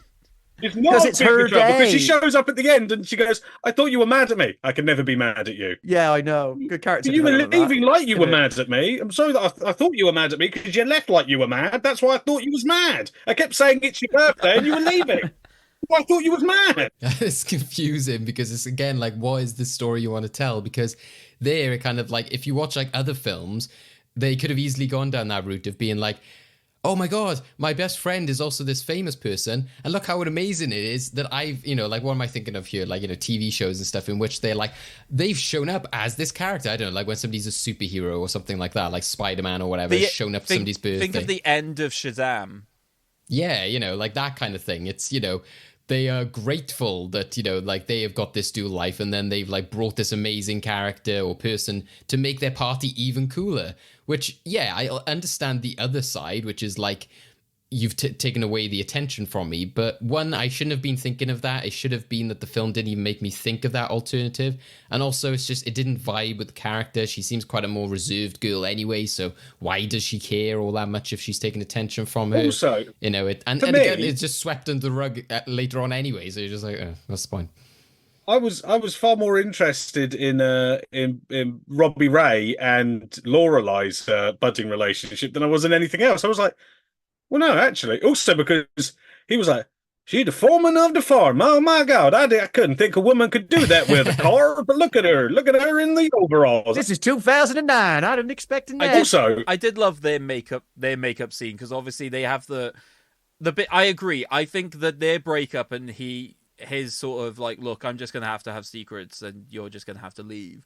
It's not because it's her day. Because she shows up at the end and she goes, "I thought you were mad at me. I can never be mad at you." Yeah, I know. Good character. You were leaving like you were mad at me. I'm sorry that I thought you were mad at me because you left like you were mad. That's why I thought you was mad. I kept saying it's your birthday and you were leaving. I thought you was mad. It's confusing because it's again like, what is the story you want to tell? Because there, it kind of like, if you watch like other films, they could have easily gone down that route of being like, oh my God, my best friend is also this famous person. And look how amazing it is that I've, you know, like, what am I thinking of here? Like, you know, TV shows and stuff in which they're like, they've shown up as this character. I don't know, like when somebody's a superhero or something like that, like Spider-Man or whatever, has shown up to somebody's birthday. Think of the end of Shazam. Yeah, you know, like that kind of thing. It's, you know, they are grateful that, you know, like they have got this dual life and then they've like brought this amazing character or person to make their party even cooler. Which, yeah, I understand the other side, which is like, you've taken away the attention from me. But one, I shouldn't have been thinking of that. It should have been that the film didn't even make me think of that alternative. And also, it's just, it didn't vibe with the character. She seems quite a more reserved girl anyway. So why does she care all that much if she's taking attention from her? Also, you know, and again, it's just swept under the rug later on anyway. So you're just like, oh, what's the point? I was far more interested in Robbie Ray and Lorelai's budding relationship than I was in anything else. I was like, well, no, actually. Also because he was like, she's the foreman of the farm. Oh my God, I couldn't think a woman could do that with a car. But look at her in the overalls. This is 2009. I didn't expect that. I did love their makeup scene because obviously they have the bit. I agree. I think that their breakup and his sort of like, look, I'm just going to have secrets and you're just going to have to leave.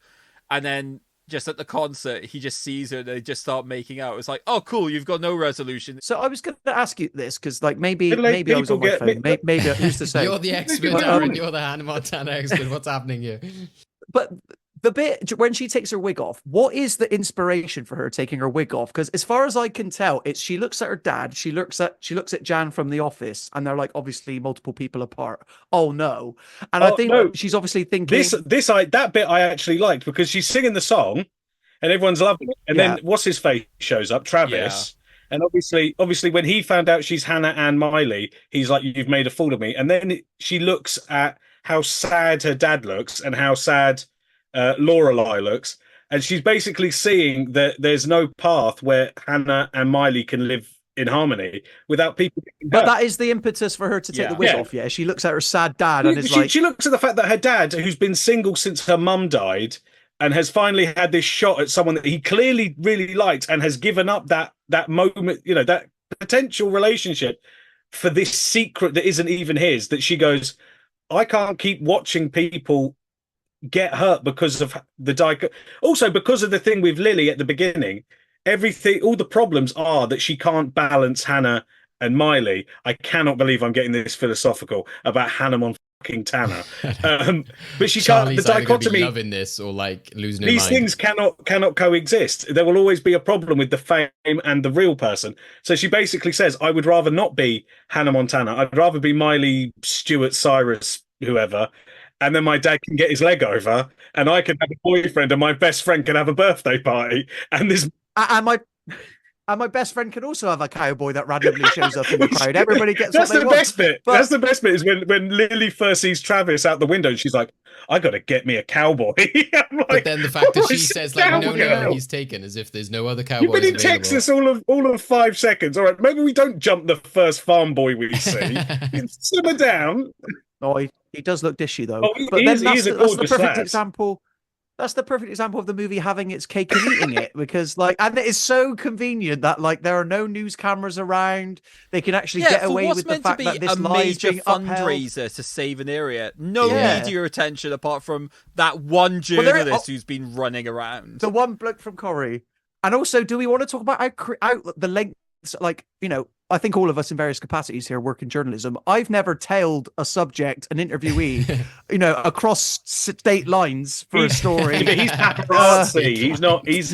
And then just at the concert, he just sees her and they just start making out. It's like, oh, cool, you've got no resolution. So I was going to ask you this because like maybe I was on my phone. Maybe who's to say? You're the expert, Aaron. You're the Hannah Montana expert. What's happening here? But the bit when she takes her wig off, what is the inspiration for her taking her wig off? Because as far as I can tell, it's she looks at her dad, she looks at Jan from The Office, and they're like obviously multiple people apart. Oh no! And I think she's obviously thinking that bit I actually liked because she's singing the song, and everyone's loving it. And then what's his face shows up, Travis. Yeah. And obviously, when he found out she's Hannah and Miley, he's like, "You've made a fool of me." And then she looks at how sad her dad looks and how sad Lorelai looks, and she's basically seeing that there's no path where Hannah and Miley can live in harmony without people. But that is the impetus for her to take the wig off. Yeah, she looks at her sad dad and she looks at the fact that her dad, who's been single since her mum died, and has finally had this shot at someone that he clearly really liked, and has given up that moment, you know, that potential relationship for this secret that isn't even his. That she goes, I can't keep watching people get hurt because of also because of the thing with Lily at the beginning. All the problems are that she can't balance Hannah and Miley. I cannot believe I'm getting this philosophical about Hannah fucking Tanner. But she Charlie's can't. The either gonna be dichotomy. loving this or like losing her These mind. things cannot coexist. There will always be a problem with the fame and the real person. So she basically says, I would rather not be Hannah Montana. I'd rather be Miley Stewart Cyrus, whoever. And then my dad can get his leg over and I can have a boyfriend and my best friend can have a birthday party. And this And my best friend can also have a cowboy that randomly shows up in the crowd. Everybody gets what they want. Best bit. But- That's the best bit is when Lily first sees Travis out the window and she's like, I got to get me a cowboy. But then the fact that she "What's says a like, no, cowboy?" he's taken, as if there's no other You've cowboys been in available. Texas all of 5 seconds. All right, maybe we don't jump the first farm boy we see. Simmer down. Oh, he does look dishy though. Oh, but he then is that's a the gorgeous perfect lad. example. That's the perfect example of the movie having its cake and eating it, because like, and it is so convenient that like there are no news cameras around. They can actually get for away what's with the meant to fact be that this a lie is major being upheld. fundraiser to save an area. No Yeah. media attention apart from that one Well, there- journalist who's been running around. The one bloke from Corrie. And also, do we want to talk about how the lengths? Like, you know, I think all of us in various capacities here work in journalism. I've never tailed a subject, an interviewee, you know, across state lines for a story. He's paparazzi. He's not. He's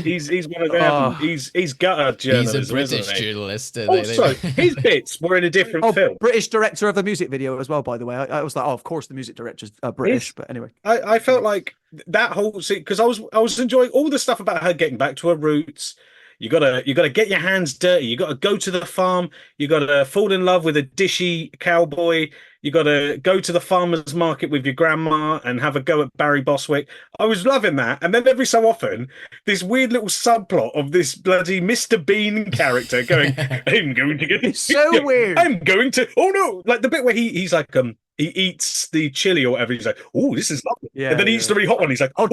one of them. He's gutter journalism. He's a British isn't he? journalist. Also, his bits were in a different film. British director of the music video as well, by the way. I was like, oh, of course the music director's British, but anyway. I felt like that whole scene because I was enjoying all the stuff about her getting back to her roots. You gotta get your hands dirty. You gotta go to the farm. You gotta fall in love with a dishy cowboy. You gotta go to the farmer's market with your grandma and have a go at Barry Bostwick. I was loving that. And then every so often, this weird little subplot of this bloody Mr. Bean character going, I'm going to get It's so weird. I'm going to oh no, like the bit where he's like he eats the chili or whatever. He's like, "Oh, this is lovely." Yeah, and then he eats the really hot one. He's like, "Oh,"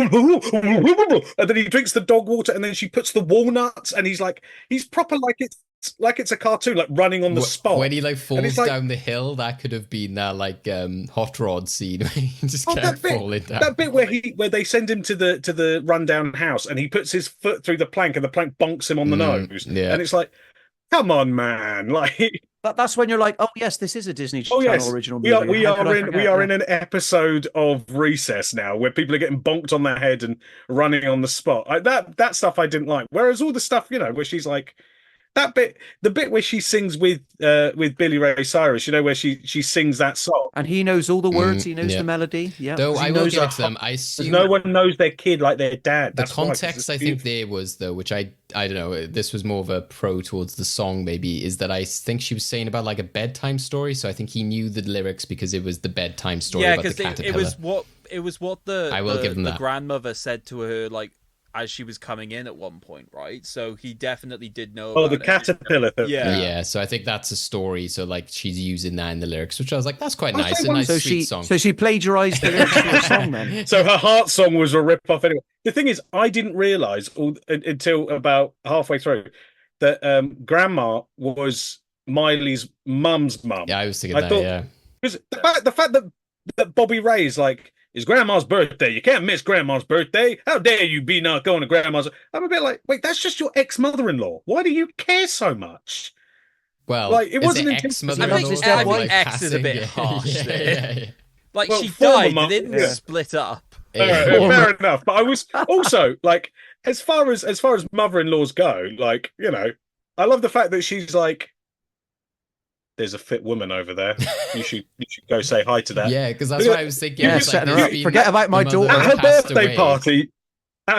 and then he drinks the dog water. And then she puts the walnuts. And he's like, he's proper like it's a cartoon, like running on the spot. When he like falls like, down the hill, that could have been that like hot rod scene where he just kept that falling down. That bit where they send him to the rundown house and he puts his foot through the plank and the plank bonks him on the nose. Yeah. And it's like, come on, man! Like. That's when you're like, oh yes, this is a Disney Channel original movie. We are in an episode of Recess now where people are getting bonked on their head and running on the spot. That stuff I didn't like. Whereas all the stuff, you know, where she's like the bit where she sings with Billy Ray Cyrus, you know, where she sings that song. And he knows all the words, he knows the melody. Yeah. Though I will give it to them, I assume no one knows their kid like their dad. The context I think there was though, which I don't know, this was more of a pro towards the song maybe, is that I think she was saying about like a bedtime story. So I think he knew the lyrics because it was the bedtime story about the caterpillar. it was what the grandmother said to her like as she was coming in at one point, right? So he definitely did know. Oh, the caterpillar thing. Yeah. So I think that's a story. So like she's using that in the lyrics, which I was like, that's quite nice. A nice sweet song. So she plagiarized the lyrics to her song then. So her heart song was a rip off anyway. The thing is, I didn't realize until about halfway through that Grandma was Miley's mum's mum. Yeah, I was thinking that. Because the fact that Bobby Ray's like, it's Grandma's birthday. You can't miss Grandma's birthday. How dare you be not going to Grandma's? I'm a bit like, wait, that's just your ex-mother-in-law. Why do you care so much? Well, like it wasn't ex-mother-in-law. I think ex is a bit harsh. Yeah. Like she died, they didn't split up. Fair enough. But I was also like, as far as mother-in-laws go, like, you know, I love the fact that she's like, there's a fit woman over there. You should go say hi to that. Yeah, because that's what I was thinking. Yeah, setting her up. Forget about my daughter. At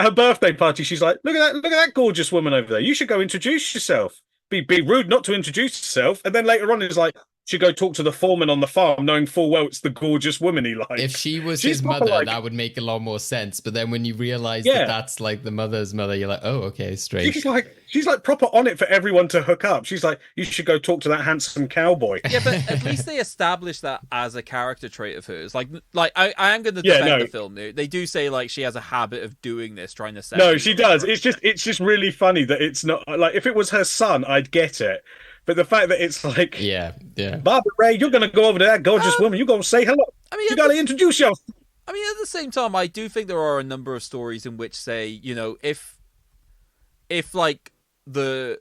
her birthday party, she's like, look at that gorgeous woman over there. You should go introduce yourself. Be rude not to introduce yourself. And then later on, it's like, should go talk to the foreman on the farm, knowing full well it's the gorgeous woman he likes. If she was his mother, that would make a lot more sense. But then when you realize that that's like the mother's mother, you're like, oh, okay, strange. She's like proper on it for everyone to hook up. She's like, you should go talk to that handsome cowboy. Yeah, but at least they established that as a character trait of hers. Like I am going to defend the film. They do say like she has a habit of doing this, trying to set. No, she does. It's just really funny that it's not like if it was her son, I'd get it. But the fact that it's like, Barbara Ray, you're going to go over to that gorgeous woman. You're going to say hello. I mean, you got to introduce yourself. I mean, at the same time, I do think there are a number of stories in which say, you know, if like the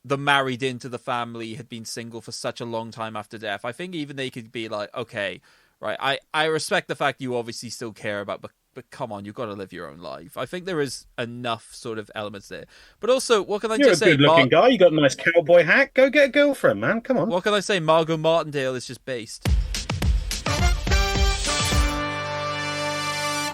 married into the family had been single for such a long time after death, I think even they could be like, okay, right? I respect the fact you obviously still care about, but come on, you've got to live your own life. I think there is enough sort of elements there. But also, what can I You're just a say? good-looking guy. You got a nice cowboy hat. Go get a girlfriend, man. Come on. What can I say? Margot Martindale is just based.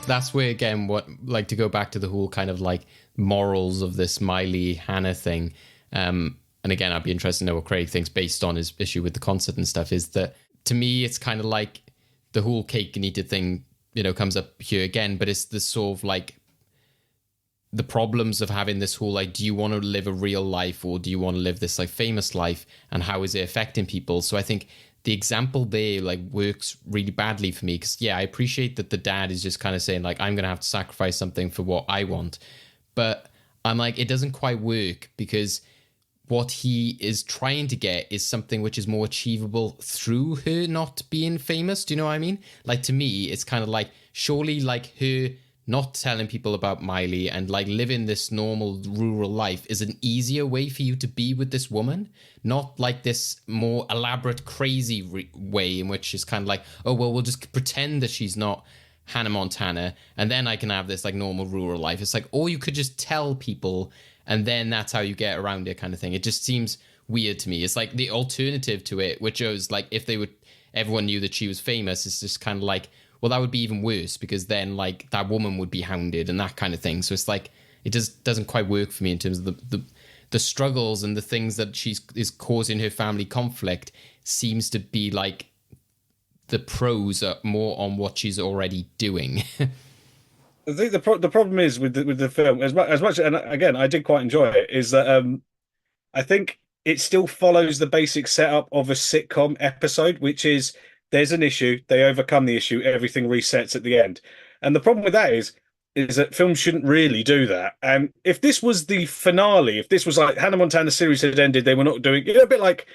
That's where, again, to go back to the whole kind of like morals of this Miley Hannah thing. And again, I'd be interested to know what Craig thinks based on his issue with the concert and stuff, is that to me, it's kind of like the whole cake and eat it thing, comes up here again, but it's the sort of like the problems of having this whole like, do you want to live a real life or do you want to live this like famous life, and how is it affecting people? So I think the example there like works really badly for me, because I appreciate that the dad is just kind of saying like, I'm gonna have to sacrifice something for what I want, but I'm like, it doesn't quite work, because what he is trying to get is something which is more achievable through her not being famous. Do you know what I mean? Like, to me, it's kind of like, surely like her not telling people about Miley and like living this normal rural life is an easier way for you to be with this woman, not like this more elaborate, crazy way in which it's kind of like, oh, well, we'll just pretend that she's not Hannah Montana and then I can have this like normal rural life. It's like, or you could just tell people and then that's how you get around it, kind of thing. It just seems weird to me. It's like the alternative to it, which is like, if everyone knew that she was famous, it's just kind of like, well, that would be even worse, because then like that woman would be hounded and that kind of thing. So it's like, it just doesn't quite work for me in terms of the struggles and the things that is causing her family conflict. Seems to be like the pros are more on what she's already doing. I think the problem is with the film, as much, and again, I did quite enjoy it, is that I think it still follows the basic setup of a sitcom episode, which is there's an issue, they overcome the issue, everything resets at the end. And the problem with that is that films shouldn't really do that. And if this was the finale, if this was like Hannah Montana series had ended, they were not doing, a bit like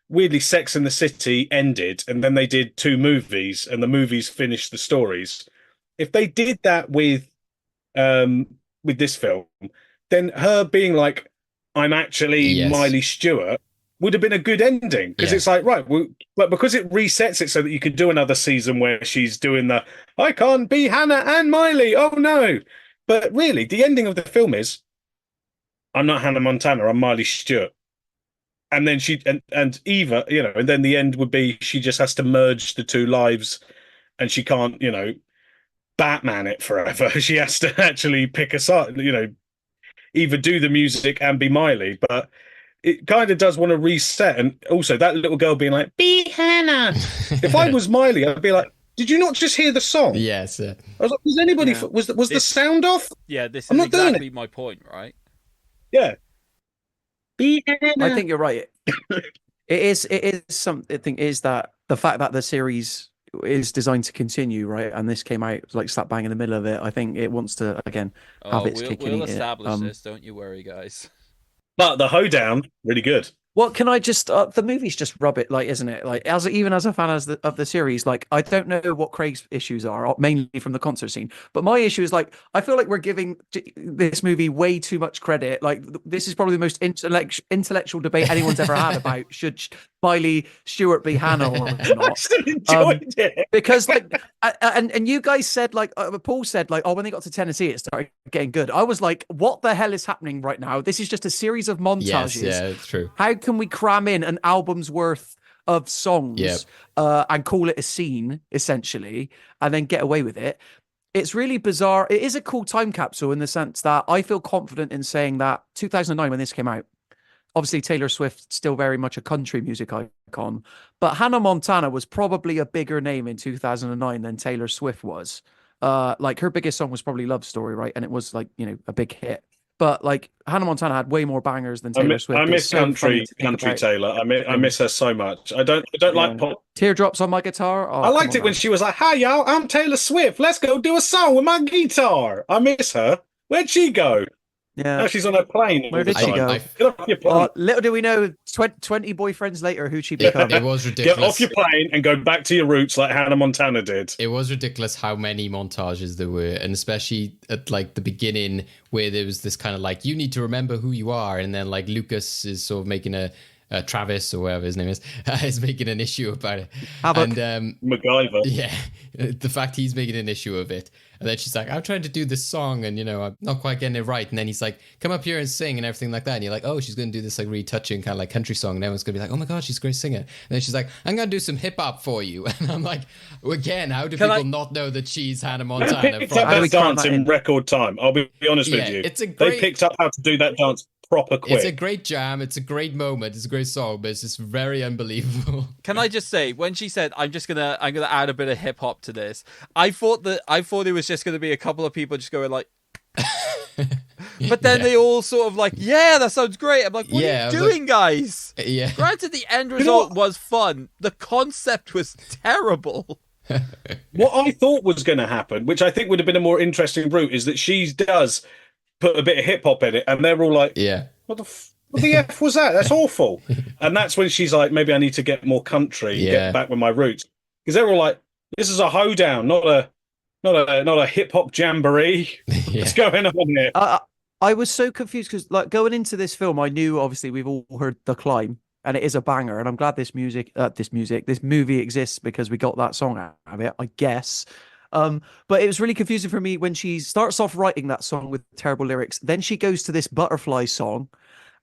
weirdly Sex and the City ended, and then they did 2 movies, and the movies finished the stories. If they did that with this film, then her being like, I'm actually Miley Stewart, would have been a good ending, because it's like, right, well, but because it resets it so that you could do another season where she's doing the I can't be Hannah and Miley, oh no. But really, the ending of the film is, I'm not Hannah Montana, I'm Miley Stewart. And then she and Eva, and then the end would be she just has to merge the 2 lives, and she can't, Batman it forever. She has to actually pick a side, either do the music and be Miley. But it kind of does want to reset. And also that little girl being like, be Hannah. If I was Miley, I'd be like, did you not just hear the song? Yes. I was like, was anybody, was the sound off? Yeah, this I'm is not doing exactly it. my point, right? Yeah. Be Hannah. I think you're right. It is something is that the fact that the series is designed to continue, right? And this came out like slap bang in the middle of it. I think it wants to again have its kick in. We'll establish this. Don't you worry, guys. But the hoedown, really good. What can I just? The movie's just rub it, like, isn't it? Like, even as a fan of the series, like, I don't know what Craig's issues are, mainly from the concert scene. But my issue is like, I feel like we're giving this movie way too much credit. Like, this is probably the most intellectual debate anyone's ever had about should Miley Stewart be Hannah or not. I still enjoyed it because like, and you guys said like, Paul said like, oh, when they got to Tennessee, it started getting good. I was like, what the hell is happening right now? This is just a series of montages. Yes, yeah, it's true. How can we cram in an album's worth of songs and call it a scene, essentially, and then get away with it? It's really bizarre. It is a cool time capsule in the sense that I feel confident in saying that 2009, when this came out, obviously Taylor Swift still very much a country music icon, but Hannah Montana was probably a bigger name in 2009 than Taylor Swift was. Like, her biggest song was probably Love Story, right? And it was like, a big hit. But like, Hannah Montana had way more bangers than Taylor Swift. I miss country Taylor. I miss her so much. I don't like pop. Teardrops on My Guitar. Oh, I liked it when she was like, "Hi y'all, I'm Taylor Swift. Let's go do a song with my guitar." I miss her. Where'd she go? Yeah, now she's on a plane. Where did she go? Get off your plane. Little do we know, 20 boyfriends later, who'd she become? It was ridiculous. Get off your plane and go back to your roots like Hannah Montana did. It was ridiculous how many montages there were, and especially at like the beginning where there was this kind of like, you need to remember who you are, and then like Lucas is sort of making a Travis or whatever his name is making an issue about it. Havoc. And MacGyver. yeah, the fact he's making an issue of it. And then she's like, I'm trying to do this song and, I'm not quite getting it right. And then he's like, come up here and sing and everything like that. And you're like, oh, she's going to do this like really touching kind of like country song. And everyone's going to be like, oh my God, she's a great singer. And then she's like, I'm going to do some hip hop for you. And I'm like, again, how do people not know that she's Hannah Montana? They picked up that dance in record time. I'll be honest with you. They picked up how to do that dance proper quick. It's a great jam. It's a great moment. It's a great song, but it's just very unbelievable. Can I just say, when she said, I'm gonna add a bit of hip hop to this, I thought it was just gonna be a couple of people just going like, but then they all sort of like, yeah, that sounds great. I'm like, what are you doing, guys? Yeah. Granted, the end result was fun. The concept was terrible. What I thought was going to happen, which I think would have been a more interesting route, is that she does put a bit of hip hop in it, and they're all like, yeah, what the F was that? That's awful. And that's when she's like, maybe I need to get more country, get back with my roots. Because they're all like, this is a hoedown, not a hip hop jamboree. What's going on here? I was so confused because, like, going into this film, I knew obviously we've all heard The Climb, and it is a banger. And I'm glad this movie exists because we got that song out of it, I guess. But it was really confusing for me when she starts off writing that song with terrible lyrics. Then she goes to this butterfly song,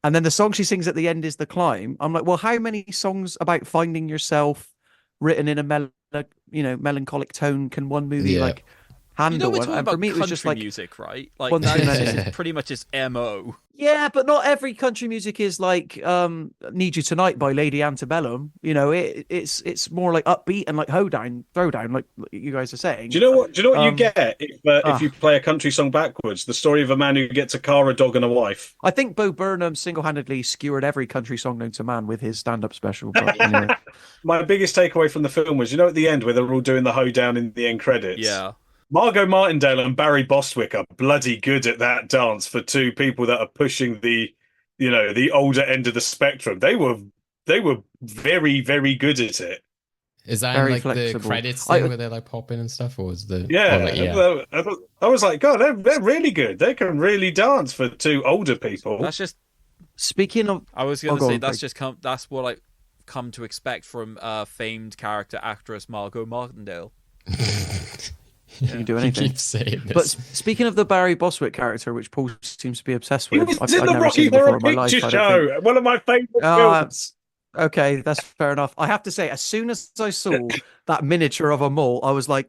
and then the song she sings at the end is The Climb. I'm like, well, how many songs about finding yourself written in a melancholic tone can one movie like handle? We're talking and about for me, it was just like music, right? Like that's pretty much his MO. Yeah, but not every country music is like "Need You Tonight" by Lady Antebellum. It's more like upbeat and like hoedown, throwdown, like you guys are saying. Do you know what you get if you play a country song backwards? The story of a man who gets a car, a dog, and a wife. I think Bo Burnham single-handedly skewered every country song known to man with his stand-up special. But, anyway. My biggest takeaway from the film was, at the end where they're all doing the hoedown in the end credits. Yeah. Margot Martindale and Barry Bostwick are bloody good at that dance for two people that are pushing the older end of the spectrum. They were very, very good at it. Is that very like flexible. the credits thing where they're like popping and stuff, or was the I was like, God, they're really good. They can really dance for two older people. That's just speaking of. I was going to say that's what I've come to expect from famed character actress Margot Martindale. You can do anything. You keep saying this. But speaking of the Barry Bostwick character, which Paul seems to be obsessed with, He was in the Rocky Horror Picture Show, one of my favourite films. Okay, that's fair enough. I have to say, as soon as I saw that miniature of a mole, I was like,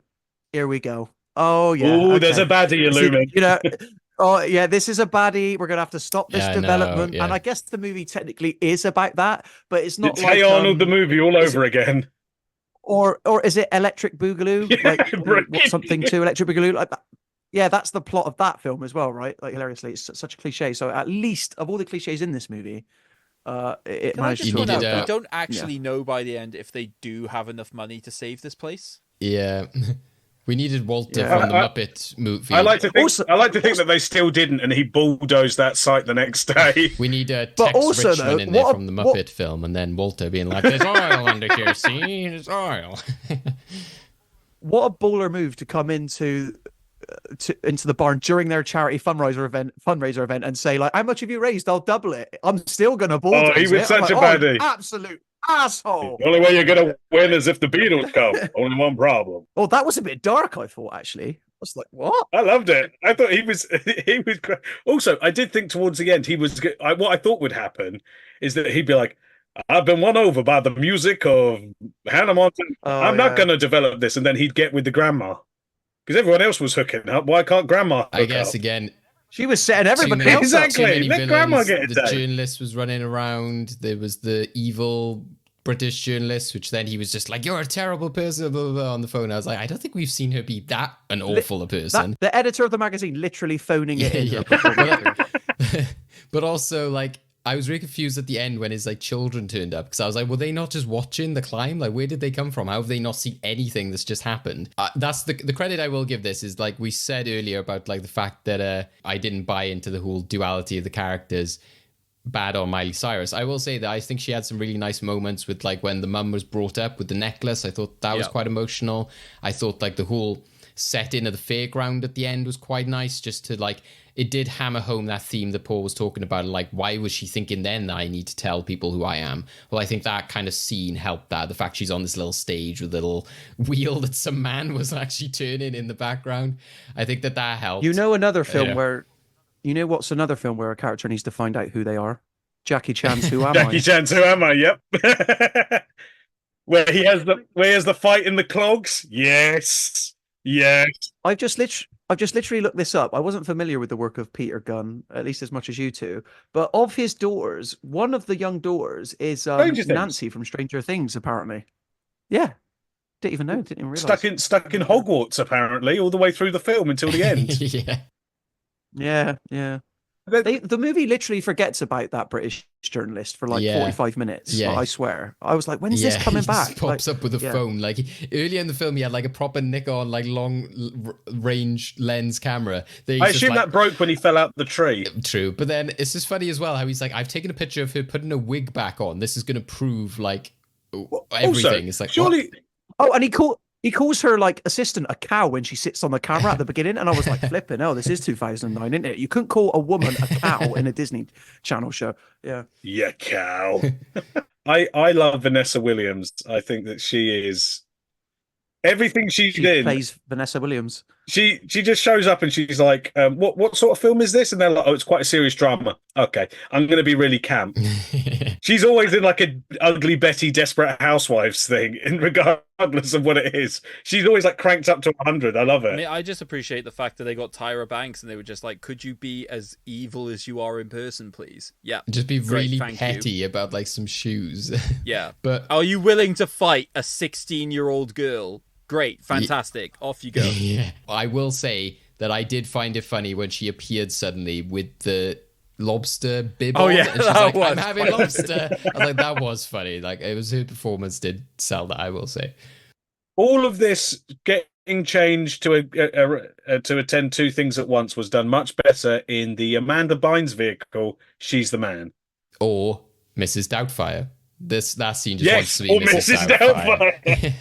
"Here we go." Oh yeah. Oh, there's a baddie, Illumin. Oh yeah, this is a baddie. We're gonna have to stop this development. And I guess the movie technically is about that, but it's not like Arnold the movie all over again. Or is it Electric Boogaloo? Like something to Electric Boogaloo like that? Yeah, that's the plot of that film as well, right? Like hilariously, it's such a cliche. So at least of all the cliches in this movie, it managed to point out we don't actually know by the end if they do have enough money to save this place. Yeah. We needed Walter from the Muppet movie. I like to think that they still didn't, and he bulldozed that site the next day. We need a Tex Richman in there from the Muppet film, and then Walter being like, "There's oil under here, see? There's oil." What a baller move to come into the barn during their charity fundraiser event and say, like, "How much have you raised? I'll double it. I'm still gonna bulldoze it." Oh, he was such a baddie. Absolute asshole. The only way you're gonna win is if the Beatles come. Only one problem. Oh, that was a bit dark, I thought, actually. I was like, what? I loved it. I thought he was also, I did think towards the end what I thought would happen is that he'd be like, I've been won over by the music of Hannah Montana. I'm not gonna develop this, and then he'd get with the grandma. Because everyone else was hooking up. Why can't grandma hook I guess up? Again, she was setting everybody else exactly. Let grandma get it. The journalist was running around. There was the evil British journalist, which then he was just like, "You're a terrible person," blah, blah, blah, on the phone. I was like, I don't think we've seen her be that an awful a person. The editor of the magazine literally phoning it in. Yeah. But also, like, I was really confused at the end when his like children turned up, because I was like, were they not just watching the climb? Like, where did they come from? How have they not seen anything that's just happened? That's the credit I will give this is, like we said earlier about like the fact that I didn't buy into the whole duality of the characters. Bad on Miley Cyrus. I will say that I think she had some really nice moments with, like, when the mum was brought up with the necklace. I thought that was quite emotional. I thought like the whole set in at the fairground at the end was quite nice, just to like, it did hammer home that theme that Paul was talking about. Like, why was she thinking then that I need to tell people who I am? Well, I think that kind of scene helped that. The fact she's on this little stage with a little wheel that some man was actually turning in the background. I think that helped. You know, another film where, you know what's another film where a character needs to find out who they are? Jackie Chan's Who Am I? Jackie Chan's Who Am I? Yep. where he has the fight in the clogs. Yes. I've just literally looked this up. I wasn't familiar with the work of Peter Gunn, at least as much as you two. But of his daughters, one of the young daughters is Nancy from Stranger Things, apparently. Yeah. Didn't even know. Didn't even realize. Stuck in Hogwarts, apparently, all the way through the film until the end. Yeah. The movie literally forgets about that British journalist for like 45 minutes. Yeah. I swear. I was like, when's this coming back? He pops up with a phone. Like earlier in the film, he had like a proper Nikon, like long range lens camera. I assume that broke when he fell out the tree. True. But then it's just funny as well how he's like, I've taken a picture of her putting a wig back on. This is going to prove like everything. Also, it's like, surely. What? Oh, and he calls her like assistant a cow when she sits on the camera at the beginning, and I was like, flipping hell, this is 2009, isn't it? You couldn't call a woman a cow in a Disney Channel show. Yeah, cow. I love Vanessa Williams. I think that she is everything she did. Plays Vanessa Williams. She just shows up and she's like, what sort of film is this? And they're like, oh, it's quite a serious drama. Okay, I'm going to be really camp. She's always in like a Ugly Betty Desperate Housewives thing, regardless of what it is. She's always like cranked up to 100. I love it. I mean, I just appreciate the fact that they got Tyra Banks and they were just like, could you be as evil as you are in person, please? Yeah. Just be really petty about like some shoes. Yeah. But are you willing to fight a 16-year-old girl? Great, fantastic. Off you go. Yeah. I will say that I did find it funny when she appeared suddenly with the lobster bib on. Yeah, and she's like, I'm having lobster. I was like, that was funny. Like, it was her performance did sell that, I will say. All of this getting changed to attend two things at once was done much better in the Amanda Bynes vehicle, She's the Man. Or Mrs. Doubtfire. That scene just wants to be Mrs. Doubtfire.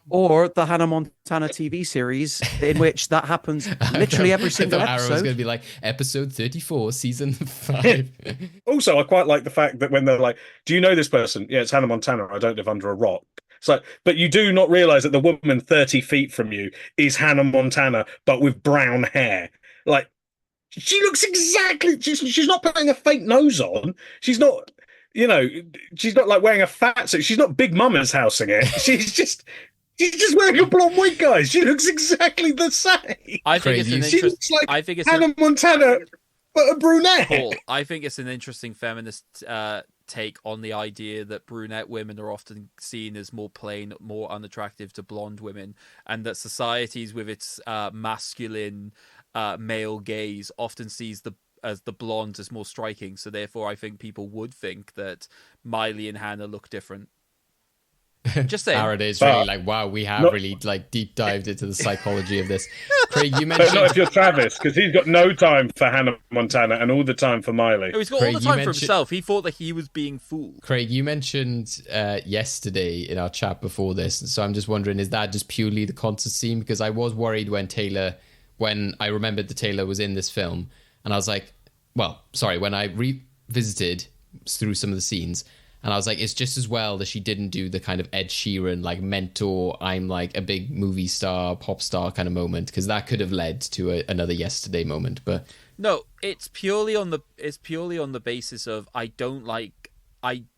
Or the Hannah Montana TV series, in which that happens literally every single episode. Arrow's going to be like, episode 34, season 5. Also, I quite like the fact that when they're like, do you know this person? Yeah, it's Hannah Montana. I don't live under a rock. It's like, but you do not realize that the woman 30 feet from you is Hannah Montana, but with brown hair. Like, she looks exactly... She's not putting a fake nose on. She's not... she's not like wearing a fat suit. She's not Big Mama's housing it. She's just wearing a blonde wig, guys. She looks exactly the same. I think she looks like Hannah Montana, but a brunette. Paul, I think it's an interesting feminist take on the idea that brunette women are often seen as more plain, more unattractive to blonde women, and that societies with its masculine male gaze often sees as the blonde as more striking. So therefore, I think people would think that Miley and Hannah look different. Just saying. Aaron is really like, wow, we have really like deep dived into the psychology of this. Craig, you mentioned... But not if you're Travis, because he's got no time for Hannah Montana and all the time for Miley. No, he's got all the time for himself. He thought that he was being fooled. Craig, you mentioned yesterday in our chat before this, so I'm just wondering, is that just purely the concert scene? Because I was worried when I remembered that Taylor was in this film, and I was like, when I revisited through some of the scenes, and I was like, it's just as well that she didn't do the kind of Ed Sheeran, like, mentor, I'm like a big movie star, pop star kind of moment, because that could have led to another Yesterday moment. But no, it's purely on the basis of I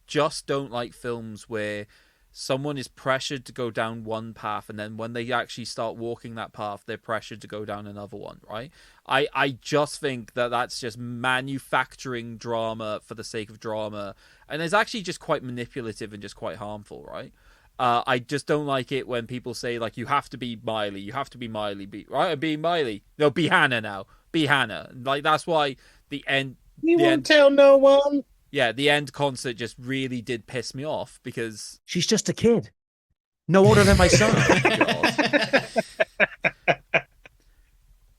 just don't like films where someone is pressured to go down one path, and then when they actually start walking that path, they're pressured to go down another one, right? I just think that that's just manufacturing drama for the sake of drama, and it's actually just quite manipulative and just quite harmful, right? I just don't like it when people say, like, you have to be Miley, be Miley. No, be Hannah now. Be Hannah. Like, that's why the end... You won't tell no one. Yeah, the end concert just really did piss me off because... She's just a kid. No older than my son.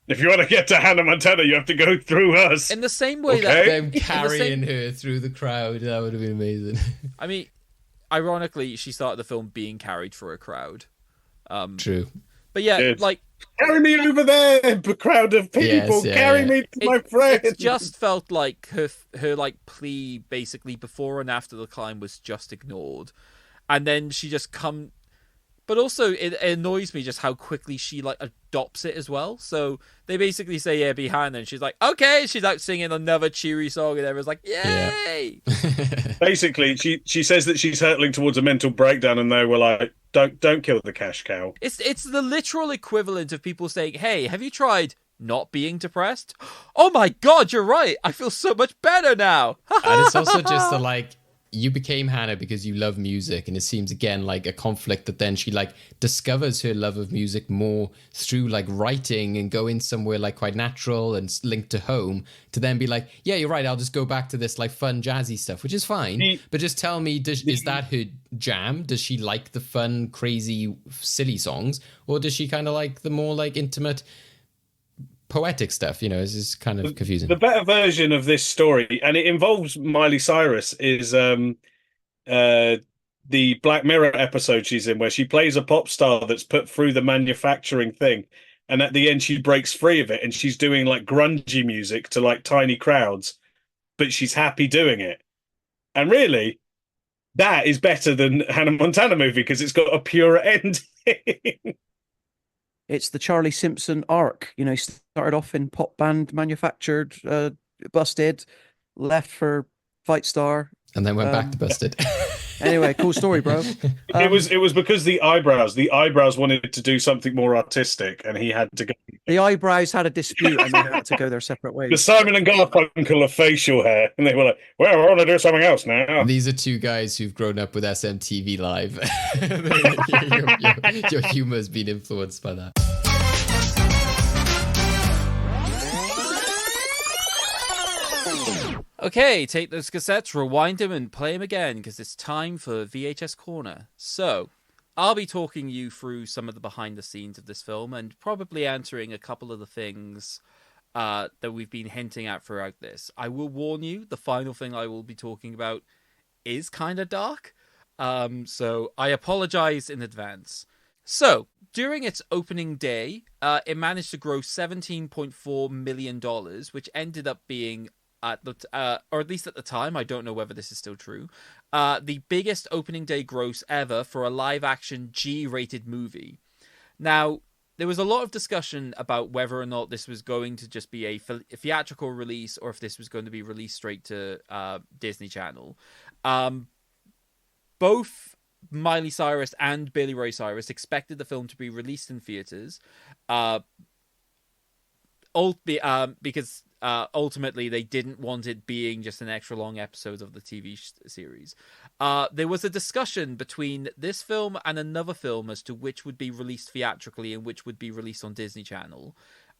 If you want to get to Hannah Montana, you have to go through us. In the same way that... Them carrying her through the crowd, that would have been amazing. I mean, ironically, she started the film being carried for a crowd. True. But yeah, like, Carry me over there, crowd of people. Yes, yeah, Carry yeah. me to my friend. It just felt like her like plea basically before and after the climb was just ignored, and then she just come. But also, it annoys me just how quickly she like adopts it as well. So they basically say, "Yeah, be Hannah," and she's like, "Okay." She's out singing another cheery song, and everyone's like, "Yay!" Yeah. Basically, she says that she's hurtling towards a mental breakdown, and they were like, "Don't kill the cash cow." It's the literal equivalent of people saying, "Hey, have you tried not being depressed?" Oh my god, you're right. I feel so much better now. And it's also just like you became Hannah because you love music, and it seems again like a conflict that then she like discovers her love of music more through like writing and going somewhere like quite natural and linked to home, to then be like, yeah, you're right, I'll just go back to this like fun jazzy stuff, which is fine. But just tell me, is that her jam? Does she like the fun, crazy, silly songs, or does she kind of like the more like intimate, poetic stuff? It's just kind of confusing. The better version of this story, and it involves Miley Cyrus, is the Black Mirror episode she's in, where she plays a pop star that's put through the manufacturing thing, and at the end she breaks free of it, and she's doing like grungy music to like tiny crowds, but she's happy doing it. And really, that is better than Hannah Montana movie because it's got a pure ending. It's the Charlie Simpson arc. He started off in pop band, manufactured, busted, left for Fight Star, and then went back to busted. Anyway, cool story, bro. It was because the eyebrows wanted to do something more artistic, and he had to go. The eyebrows had a dispute, and they had to go their separate ways. The Simon and Garfunkel of facial hair, and they were like, "Well, I want to do something else now." These are two guys who've grown up with SMTV Live. your humor has been influenced by that. Okay, take those cassettes, rewind them, and play them again, because it's time for VHS Corner. So, I'll be talking you through some of the behind the scenes of this film, and probably answering a couple of the things that we've been hinting at throughout this. I will warn you, the final thing I will be talking about is kind of dark, so I apologize in advance. So, during its opening day, it managed to gross $17.4 million, which ended up being or at least at the time, I don't know whether this is still true, the biggest opening day gross ever for a live-action G-rated movie. Now, there was a lot of discussion about whether or not this was going to just be a theatrical release, or if this was going to be released straight to Disney Channel. Both Miley Cyrus and Billy Ray Cyrus expected the film to be released in theaters, because ultimately they didn't want it being just an extra long episode of the TV series. There was a discussion between this film and another film as to which would be released theatrically and which would be released on Disney Channel.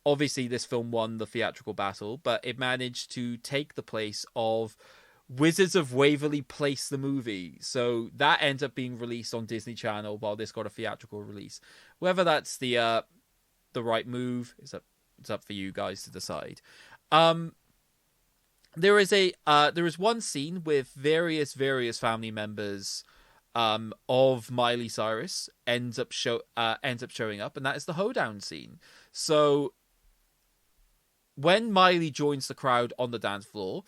Obviously, this film won the theatrical battle, but it managed to take the place of Wizards of Waverly Place, the movie. So that ends up being released on Disney Channel while this got a theatrical release. Whether that's the right move, it's up for you guys to decide. There is one scene with various family members of Miley Cyrus ends up showing up, and that is the hoedown scene. So when Miley joins the crowd on the dance floor,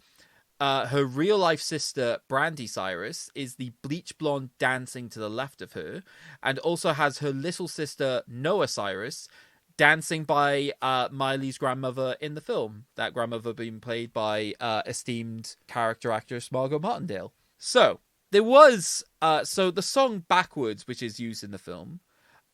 her real life sister Brandy Cyrus is the bleach blonde dancing to the left of her, and also has her little sister Noah Cyrus dancing by Miley's grandmother in the film. That grandmother being played by esteemed character actress Margot Martindale. So there was the song "Backwards," which is used in the film,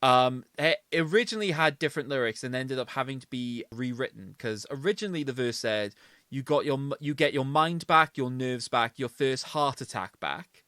it originally had different lyrics and ended up having to be rewritten, because originally the verse said, you get your mind back, your nerves back, your first heart attack back.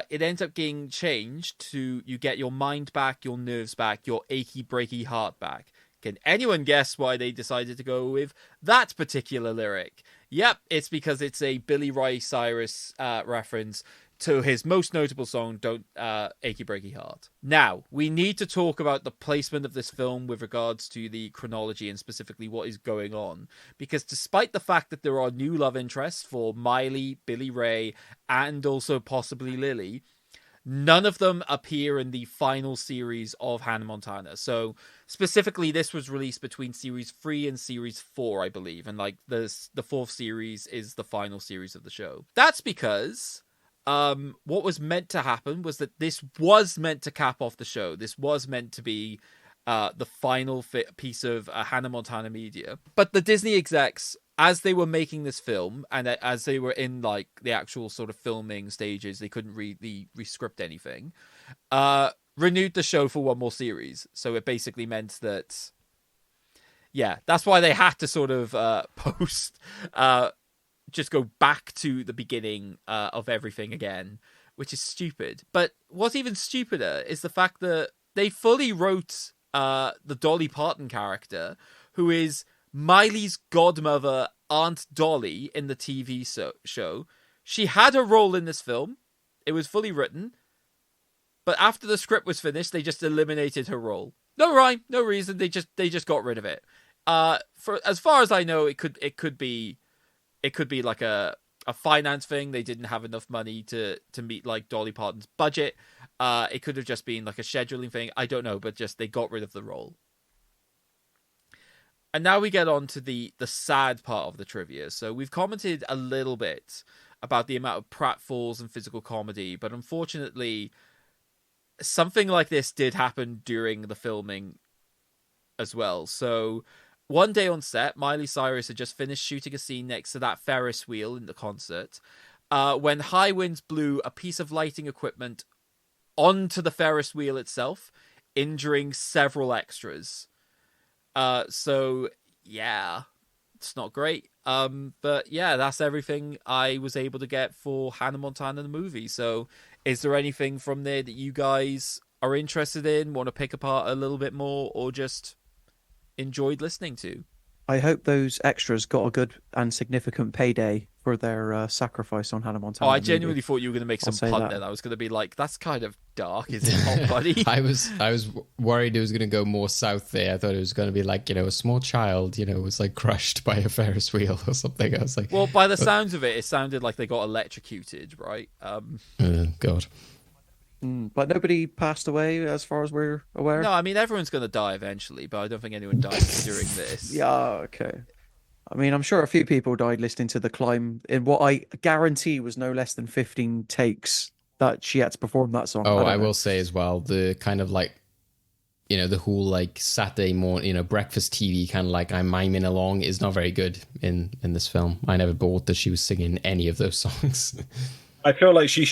It ends up getting changed to, you get your mind back, your nerves back, your achy breaky heart back. Can anyone guess why they decided to go with that particular lyric? Yep, it's because it's a Billy Ray Cyrus reference to his most notable song, Don't Achy Breaky Heart. Now, we need to talk about the placement of this film with regards to the chronology and specifically what is going on. Because despite the fact that there are new love interests for Miley, Billy Ray, and also possibly Lily, none of them appear in the final series of Hannah Montana. So specifically, this was released between series 3 and series 4, I believe, and like the fourth series is the final series of the show. That's because what was meant to happen was that this was meant to cap off the show. This was meant to be the final piece of Hannah Montana media. But the Disney execs, as they were making this film, and as they were in like the actual sort of filming stages, they couldn't re-script anything, renewed the show for one more series. So it basically meant that, yeah, that's why they had to sort of just go back to the beginning of everything again, which is stupid. But what's even stupider is the fact that they fully wrote the Dolly Parton character, who is Miley's godmother, Aunt Dolly, in the TV show. She had a role in this film. It was fully written. But after the script was finished, they just eliminated her role. No rhyme, no reason. They just got rid of it. For as far as I know, it could be like a finance thing. They didn't have enough money to meet like Dolly Parton's budget. It could have just been like a scheduling thing. I don't know, but just they got rid of the role. And now we get on to the sad part of the trivia. So we've commented a little bit about the amount of pratfalls and physical comedy, but unfortunately, something like this did happen during the filming as well. So one day on set, Miley Cyrus had just finished shooting a scene next to that Ferris wheel in the concert when high winds blew a piece of lighting equipment onto the Ferris wheel itself, injuring several extras. So yeah, it's not great. But yeah, that's everything I was able to get for Hannah Montana the movie. So is there anything from there that you guys are interested in, want to pick apart a little bit more, or just enjoyed listening to? I hope those extras got a good and significant payday for their sacrifice on Hannah Montana. I genuinely thought you were going to make some pun there. I was going to be like, that's kind of dark, is it not, buddy? I was worried it was going to go more south there. I thought it was going to be like, a small child, was like crushed by a Ferris wheel or something. I was like, well, by the sounds of it, it sounded like they got electrocuted, right? God. But nobody passed away as far as we're aware? No, I mean, everyone's going to die eventually, but I don't think anyone died during this. Yeah, okay. I mean, I'm sure a few people died listening to The Climb in what I guarantee was no less than 15 takes that she had to perform that song. Oh, I will say as well, the kind of like, the whole like Saturday morning, breakfast TV kind of like I'm miming along is not very good in this film. I never bought that she was singing any of those songs. I feel like they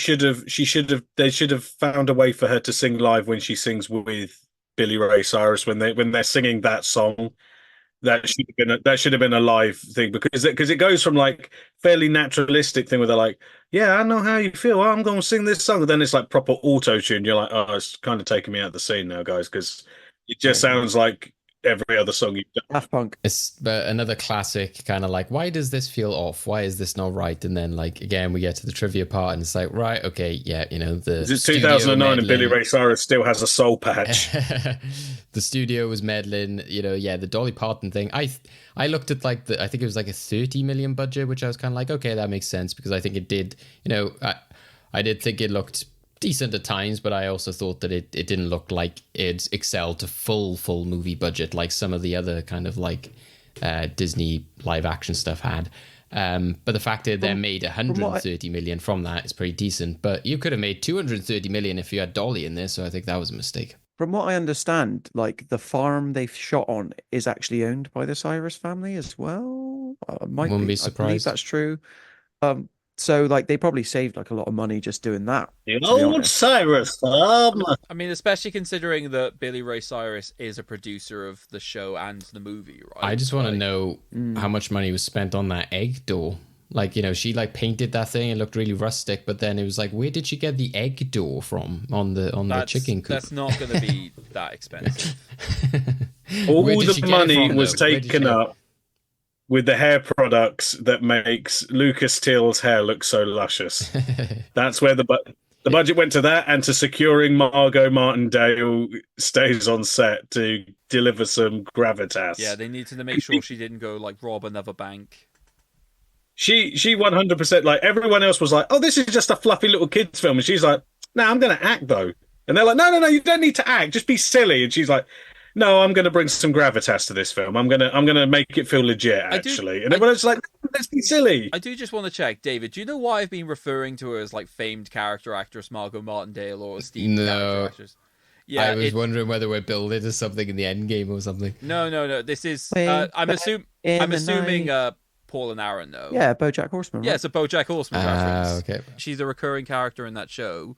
should have found a way for her to sing live when she sings with Billy Ray Cyrus when they're singing that song. That should have been a live thing because it goes from like fairly naturalistic thing where they're like, yeah, I know how you feel. I'm going to sing this song. And then it's like proper auto tune. You're like, oh, it's kind of taking me out of the scene now, guys, because it just sounds like every other song you've done. Daft Punk. It's another classic kind of like, why does this feel off? Why is this not right? And then like, again, we get to the trivia part and it's like, right, okay, yeah, it's 2009 and Billy Ray Cyrus still has a soul patch. The studio was meddling, the Dolly Parton thing. I looked at like I think it was like a 30 million budget, which I was kind of like, okay, that makes sense because I think it did, I did think it looked decent at times, but I also thought that it didn't look like it excelled to full movie budget like some of the other kind of like Disney live action stuff had. But the fact that they made 130 million from that is pretty decent. But you could have made 230 million if you had Dolly in there, so I think that was a mistake. From what I understand, like the farm they've shot on is actually owned by the Cyrus family as well. Wouldn't be surprised. I believe that's true. So like they probably saved like a lot of money just doing that. The old Cyrus farm. I mean, especially considering that Billy Ray Cyrus is a producer of the show and the movie, right? I just want to know how much money was spent on that egg door. Like, she like painted that thing and looked really rustic, but then it was like, where did she get the egg door from on the chicken coop? That's not going to be that expensive. All the money was taken up with the hair products that makes Lucas Till's hair look so luscious. That's where the budget went to that and to securing Margot Martindale stays on set to deliver some gravitas. Yeah, they needed to make sure she didn't go like rob another bank. She 100%, like everyone else was like, oh, this is just a fluffy little kids film. And she's like, no, I'm going to act though. And they're like, no, you don't need to act. Just be silly. And she's like, no, I'm going to bring some gravitas to this film. I'm gonna make it feel legit, actually. And everyone's like, let's be silly. I do just want to check, David. Do you know why I've been referring to her as like famed character actress Margot Martindale or esteemed character actress? Yeah, I was wondering whether we're building to something in the Endgame or something. No. This is I'm assuming Paul and Aaron know. Yeah, BoJack Horseman. Right? Yeah, it's a BoJack Horseman reference. Okay. She's a recurring character in that show,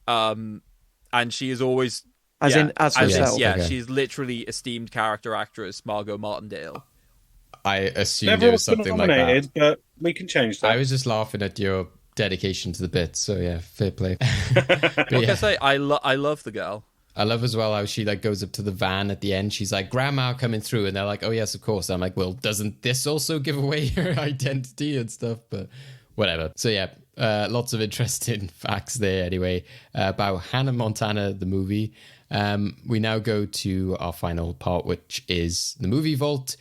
and she is always as herself. Yeah, she's literally esteemed character actress Margot Martindale. I assumed it was something like that, but we can change that. I was just laughing at your dedication to the bit, so yeah, fair play. Like I say, I love the girl. I love as well how she like goes up to the van at the end. She's like, "Grandma coming through," and they're like, "Oh yes, of course." I'm like, "Well, doesn't this also give away her identity and stuff?" But whatever. So yeah, lots of interesting facts there. Anyway, about Hannah Montana the movie. We now go to our final part, which is the movie vault.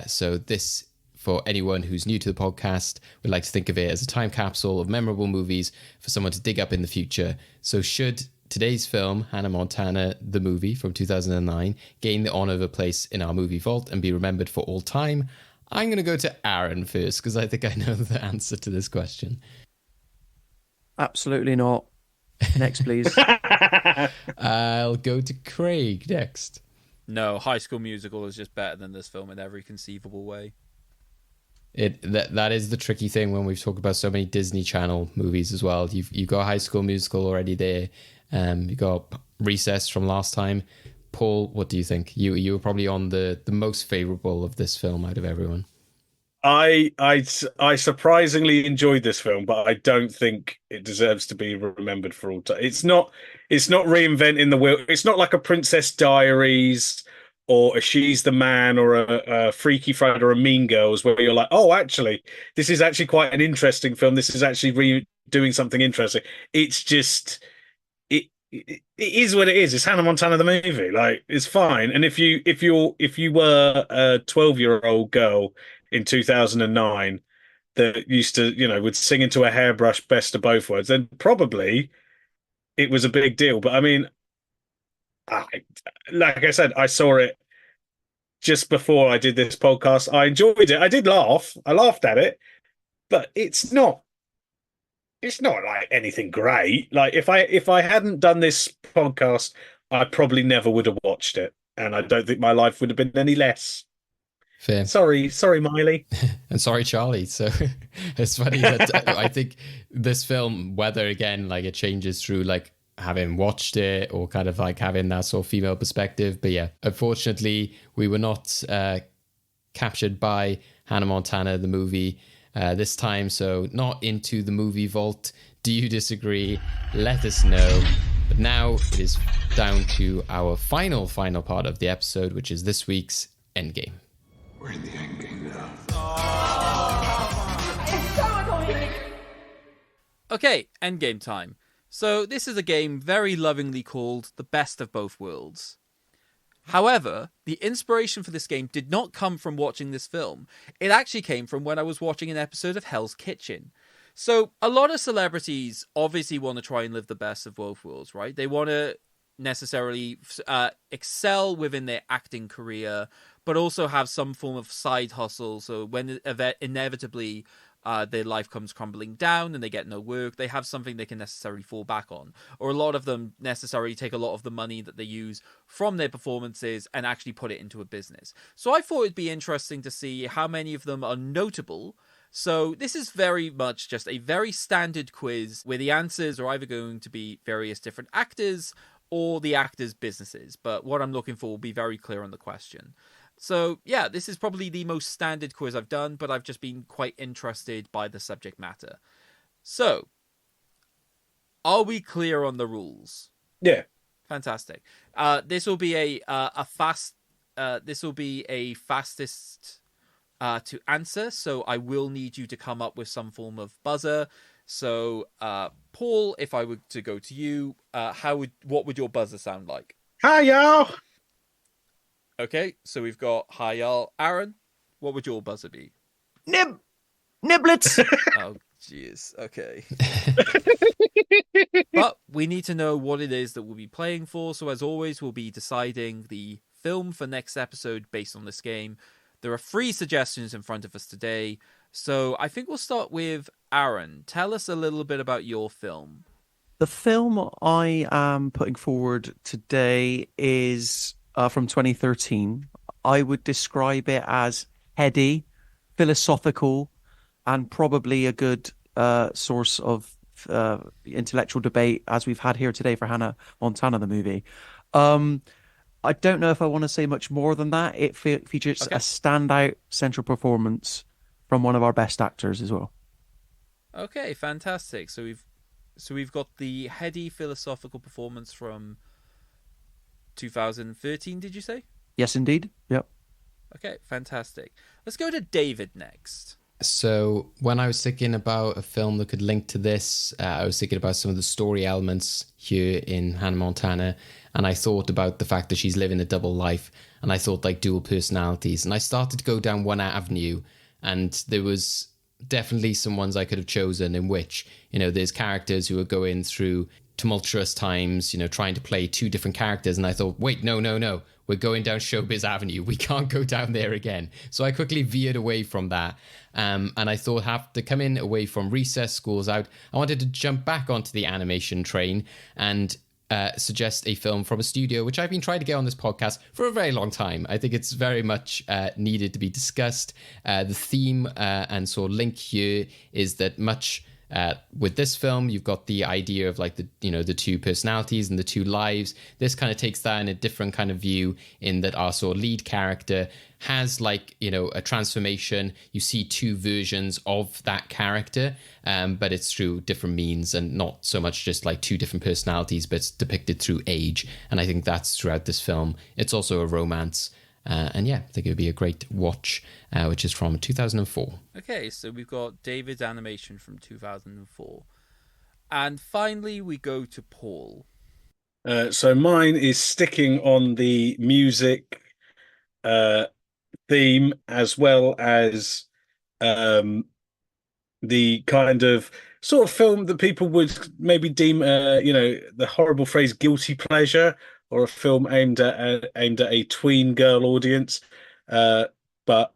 So this, for anyone who's new to the podcast, we like to think of it as a time capsule of memorable movies for someone to dig up in the future. So should today's film, Hannah Montana, the movie from 2009, gain the honor of a place in our movie vault and be remembered for all time, I'm going to go to Aaron first because I think I know the answer to this question. Absolutely not. Next, please. I'll go to Craig next. No, High School Musical is just better than this film in every conceivable way. That is the tricky thing when we've talked about so many Disney Channel movies as well. You've got High School Musical already there. You got Recess from last time. Paul, what do you think? You were probably on the most favorable of this film out of everyone. I surprisingly enjoyed this film, but I don't think it deserves to be remembered for all time. It's not reinventing the wheel. It's not like a Princess Diaries or a She's the Man or a Freaky Friday or a Mean Girls, where you're like, oh, actually, this is actually quite an interesting film. This is actually doing something interesting. It's just it is what it is. It's Hannah Montana the movie. Like, it's fine. And if you were a 12-year-old girl in 2009 that used to, would sing into a hairbrush Best of Both Worlds, then probably it was a big deal. But I mean, like I said, I saw it just before I did this podcast. I enjoyed it. I did laugh. I laughed at it, but it's not like anything great. Like if I hadn't done this podcast, I probably never would have watched it, and I don't think my life would have been any less. Fair. Sorry, Miley. And sorry, Charlie. So it's funny that I think this film, whether again, like it changes through like having watched it or kind of like having that sort of female perspective. But yeah, unfortunately, we were not captured by Hannah Montana, the movie, this time. So not into the movie vault. Do you disagree? Let us know. But now it is down to our final part of the episode, which is this week's Endgame. We're in the Endgame now. Okay, Endgame time. So this is a game very lovingly called The Best of Both Worlds. However, the inspiration for this game did not come from watching this film. It actually came from when I was watching an episode of Hell's Kitchen. So a lot of celebrities obviously want to try and live the best of both worlds, right? They want to necessarily excel within their acting career, but also have some form of side hustle. So when inevitably their life comes crumbling down and they get no work, they have something they can necessarily fall back on. Or a lot of them necessarily take a lot of the money that they use from their performances and actually put it into a business. So I thought it'd be interesting to see how many of them are notable. So this is very much just a very standard quiz where the answers are either going to be various different actors or the actors' businesses. But what I'm looking for will be very clear on the question. So, yeah, this is probably the most standard quiz I've done, but I've just been quite interested by the subject matter. So, are we clear on the rules? Yeah. Fantastic. This will be a fastest to answer, so I will need you to come up with some form of buzzer. So, Paul, if I were to go to you, what would your buzzer sound like? Hi, y'all. Okay, so we've got hi y'all. Aaron, what would your buzzer be? Niblets. Oh, Jeez. Okay. But we need to know what it is that we'll be playing for. So as always, we'll be deciding the film for next episode based on this game. There are 3 suggestions in front of us today. So I think we'll start with Aaron. Tell us a little bit about your film. The film I am putting forward today is from 2013. I would describe it as heady, philosophical, and probably a good source of intellectual debate, as we've had here today for Hannah Montana, the movie. I don't know if I want to say much more than that. It features a standout central performance from one of our best actors as well. Okay, fantastic. So we've got the heady philosophical performance from 2013, did you say? Yes, indeed. Yep. Okay, fantastic. Let's go to David next. So when I was thinking about a film that could link to this, I was thinking about some of the story elements here in Hannah Montana, and I thought about the fact that she's living a double life, and I thought like dual personalities, and I started to go down one avenue, and there was definitely some ones I could have chosen in which, you know, there's characters who are going through tumultuous times, you know, trying to play 2 different characters, and I thought, wait, no, we're going down Showbiz Avenue. We can't go down there again. So I quickly veered away from that. And I thought, after coming away from recess, school's out, I wanted to jump back onto the animation train and suggest a film from a studio, which I've been trying to get on this podcast for a very long time. I think it's very much needed to be discussed. The theme and sort of link here is that much... with this film, you've got the idea of like the 2 personalities and the 2 lives. This kind of takes that in a different kind of view, in that our sort of lead character has like, you know, a transformation. You see 2 versions of that character, but it's through different means and not so much just like 2 different personalities, but it's depicted through age. And I think that's throughout this film. It's also a romance. And yeah, I think it would be a great watch, which is from 2004. Okay, so we've got David's animation from 2004. And finally, we go to Paul. So mine is sticking on the music theme, as well as the kind of sort of film that people would maybe deem, the horrible phrase guilty pleasure, or a film aimed at a tween girl audience, but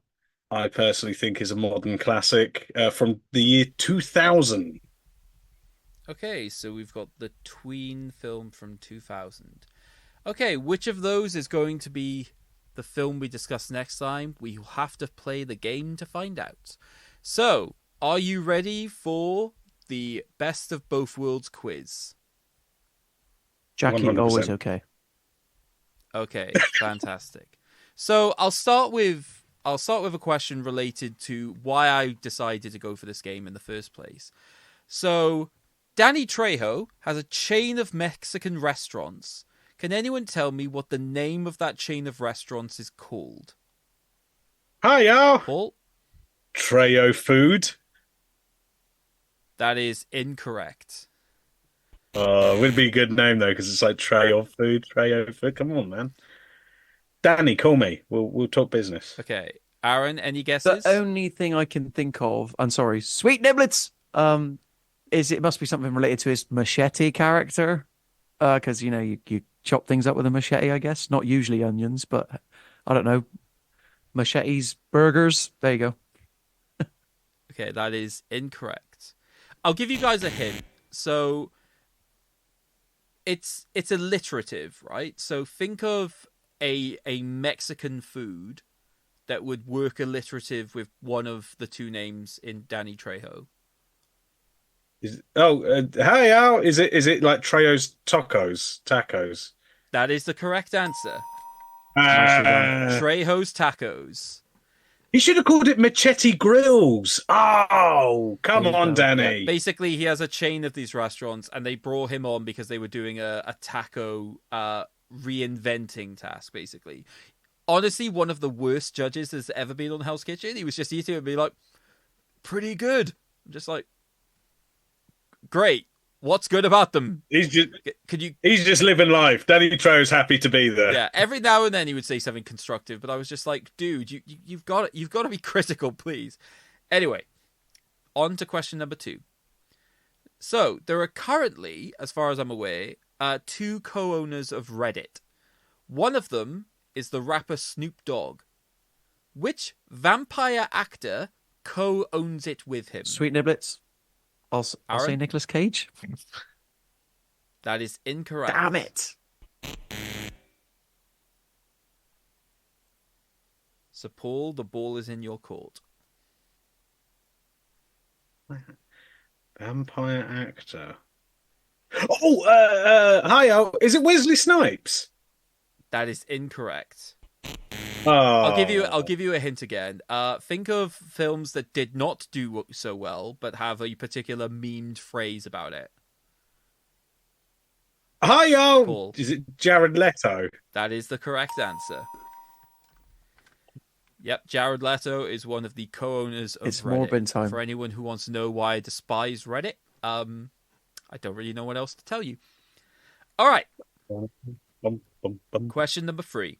I personally think is a modern classic from the year 2000. Okay, so we've got the tween film from 2000. Okay, which of those is going to be the film we discuss next time? We'll have to play the game to find out. So, are you ready for the Best of Both Worlds quiz? Jackie, 100%. always okay. Okay, fantastic. So I'll start with a question related to why I decided to go for this game in the first place. So Danny Trejo has a chain of Mexican restaurants. Can anyone tell me what the name of that chain of restaurants is called? Hi, y'all. Paul? Trejo Food. That is incorrect. Oh, it would be a good name though, because it's like Trejo Food. Come on, man. Danny, call me. We'll talk business. Okay, Aaron, any guesses? The only thing I can think of, I'm sorry, Sweet Niblets, is it must be something related to his machete character, because you chop things up with a machete, I guess. Not usually onions, but I don't know. Machetes, burgers. There you go. Okay, that is incorrect. I'll give you guys a hint. So it's alliterative, right? So think of a Mexican food that would work alliterative with one of the 2 names in Danny Trejo. Hi, y'all. Is it like Trejo's tacos? That is the correct answer. Trejo's Tacos. He should have called it Machete Grills. Oh, come on, Danny. Yeah, basically, he has a chain of these restaurants, and they brought him on because they were doing a taco reinventing task, basically. Honestly, one of the worst judges that's ever been on Hell's Kitchen. He was just eating it and be like, pretty good. I'm just like, great. What's good about them? He's just living life. Danny Trejo's happy to be there. Yeah, every now and then he would say something constructive, but I was just like, dude, you've got to be critical, please. Anyway, on to question number 2. So, there are currently, as far as I'm aware, 2 co-owners of Reddit. One of them is the rapper Snoop Dogg. Which vampire actor co-owns it with him? Sweet Niblets. I'll say Aaron? Nicolas Cage. That is incorrect. Damn it. So, Paul, the ball is in your court. Vampire actor. Oh, hi, is it Wesley Snipes? That is incorrect. Oh. I'll give you a hint again. Think of films that did not do so well, but have a particular memed phrase about it. Hi, Paul. Is it Jared Leto? That is the correct answer. Yep, Jared Leto is one of the co-owners of It's Reddit. Morbin time. For anyone who wants to know why I despise Reddit, I don't really know what else to tell you. All right. Question number 3.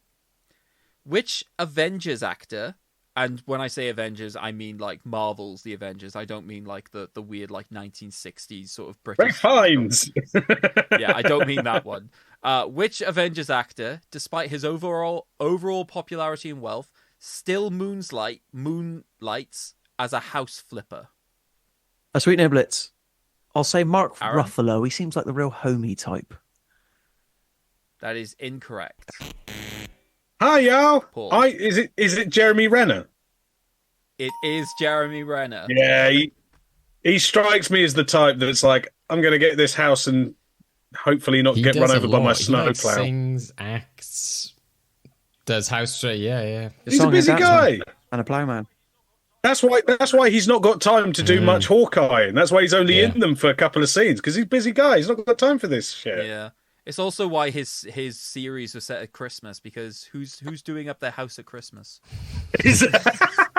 Which Avengers actor, and when I say Avengers, I mean like Marvel's The Avengers. I don't mean like the weird like 1960s sort of British. Ray Fiennes. Yeah, I don't mean that one. Which Avengers actor, despite his overall popularity and wealth, still moonlights as a house flipper? Sweet Niblets. I'll say Mark Aaron? Ruffalo. He seems like the real homie type. That is incorrect. Hi, y'all. Paul. Is it Jeremy Renner? It is Jeremy Renner. Yeah, he strikes me as the type that's like, I'm going to get this house and hopefully not get run over by my snowplow. Sings, acts, does house straight. Yeah. He's a busy guy. And a ploughman. That's why he's not got time to do much Hawkeye, and that's why he's only in them for a couple of scenes, because he's a busy guy. He's not got time for this shit. Yeah. It's also why his series was set at Christmas, because who's doing up their house at Christmas? It's the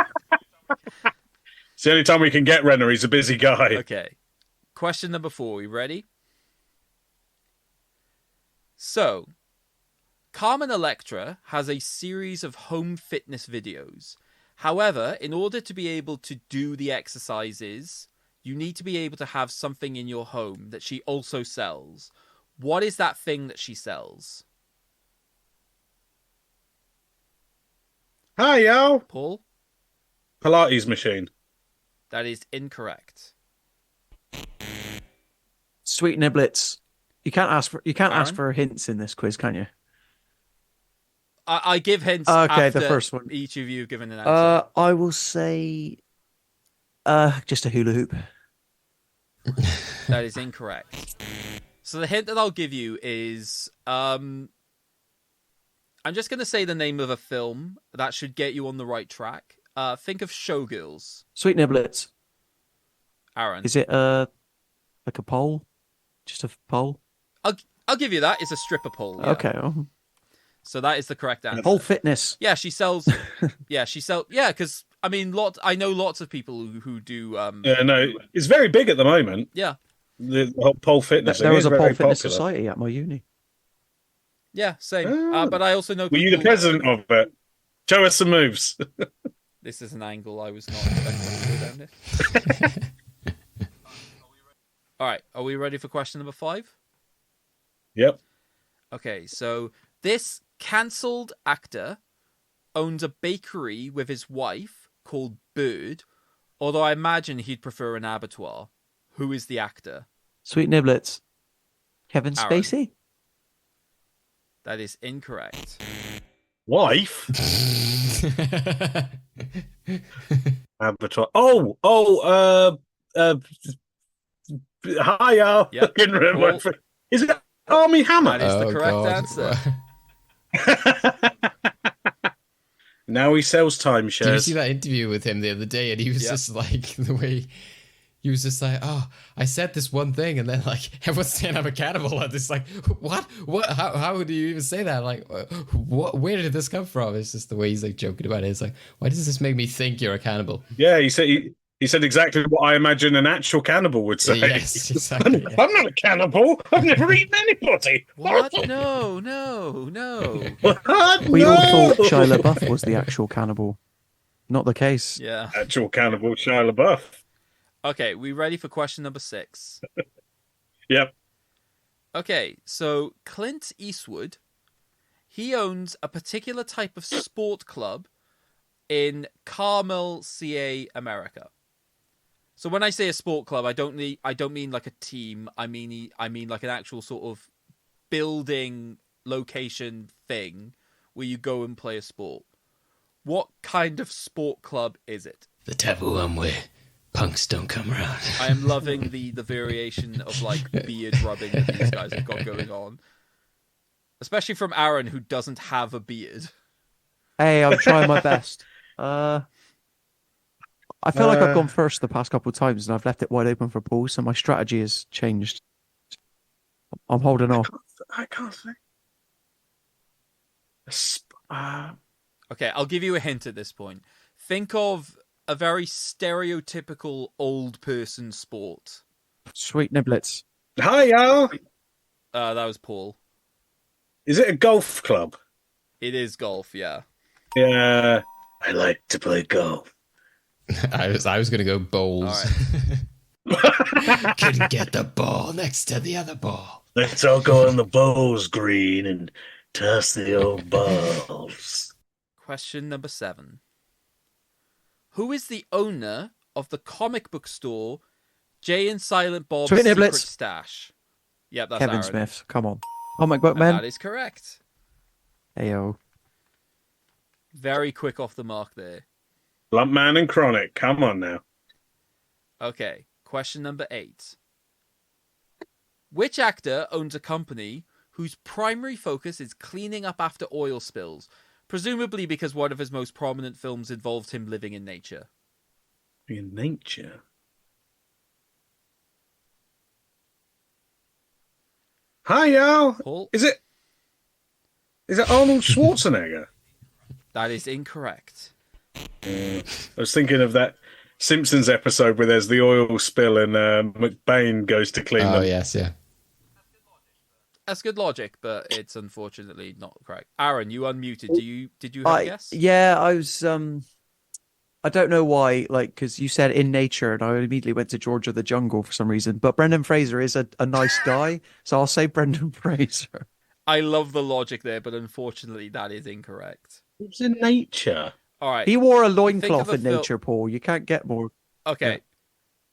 only time we can get Renner. He's a busy guy. Okay. Question number 4. You ready? So, Carmen Electra has a series of home fitness videos. However, in order to be able to do the exercises, you need to be able to have something in your home that she also sells. What is that thing that she sells? Hi, yo. Paul? Pilates machine. That is incorrect. Sweet Niblets. You can't ask Aaron? for hints in this quiz, can you? I give hints Okay, after the first one. each of you have given an answer. I will say just a hula hoop. That is incorrect. So the hint that I'll give you is I'm just going to say the name of a film that should get you on the right track. Think of Showgirls. Sweet Niblets. Aaron. Is it like a pole? Just a pole? I'll give you that. It's a stripper pole. Yeah. Okay. Oh. So that is the correct answer. Pole fitness. Yeah, she sells. Yeah, because I mean, I know lots of people who do. Yeah, no, it's very big at the moment. Yeah. The whole pole fitness. There was a very pole fitness popular. society at my uni. Yeah, same. But I also know. Were you the president of it? Show us some moves. This is an angle I was not expecting to go down this. All right, are we ready for question number 5? Yep. Okay, so this cancelled actor owns a bakery with his wife called Bird, although I imagine he'd prefer an abattoir. Who is the actor? Sweet Niblets. Kevin Aaron. Spacey? That is incorrect. Wife. Abattoir. Hi, y'all. Yep. Couldn't remember. Paul. Is it Army Hammer? That is the correct answer. Now he sells Did you timeshares. see that interview with him the other day? And he was just like, the way he was just like, oh, I said this one thing, and then like everyone's saying I'm a cannibal, and it's like, what? How would you even say that? Like, what? Where did this come from? It's just the way he's like joking about it. It's like, why does this make me think you're a cannibal? Yeah, he said exactly what I imagine an actual cannibal would say. Yes, exactly. Yeah. I'm not a cannibal. I've never eaten anybody. What? No. What? We all No. thought Shia LaBeouf was the actual cannibal. Not the case. Yeah. Actual cannibal Shia LaBeouf. Okay, we ready for question number 6? Yep. Okay, so Clint Eastwood, he owns a particular type of sport club in Carmel, CA, America. So when I say a sport club, I don't mean like a team. I mean like an actual sort of building location thing where you go and play a sport. What kind of sport club is it? The type of one where punks don't come around. I am loving the variation of like beard rubbing that these guys have got going on. Especially from Aaron, who doesn't have a beard. Hey, I'm trying my best. I feel like I've gone first the past couple of times and I've left it wide open for Paul, so my strategy has changed. I'm holding off. I can't think. Okay, I'll give you a hint at this point. Think of a very stereotypical old person sport. Sweet niblets. Hi, y'all. That was Paul. Is it a golf club? It is golf, yeah. Yeah, I like to play golf. I was going to go bowls. All right. Couldn't get the ball next to the other ball. Let's all go on the bowls green and toss the old balls. Question number 7. Who is the owner of the comic book store Jay and Silent Bob's Sweet Secret Niblets. Stash? Yep, that's Kevin Aaron. Smith. Come on. Comic book And man. that is correct. Ayo. Very quick off the mark there. Lumpman and Chronic, come on now. Okay, question number 8. Which actor owns a company whose primary focus is cleaning up after oil spills, presumably because one of his most prominent films involved him living in nature? In nature? Hi, y'all. Paul? Is it Arnold Schwarzenegger? That is incorrect. I was thinking of that Simpsons episode where there's the oil spill and McBain goes to clean them. Oh, yes, yeah. That's good logic, but it's unfortunately not correct. Aaron, you unmuted. Did you have a guess? Yeah, I was. I don't know why, like, because you said in nature, and I immediately went to George of the Jungle for some reason. But Brendan Fraser is a nice guy, so I'll say Brendan Fraser. I love the logic there, but unfortunately that is incorrect. It's in nature. All right. He wore a Think loincloth of a in fil- nature, Paul. You can't get more. Okay. Yeah.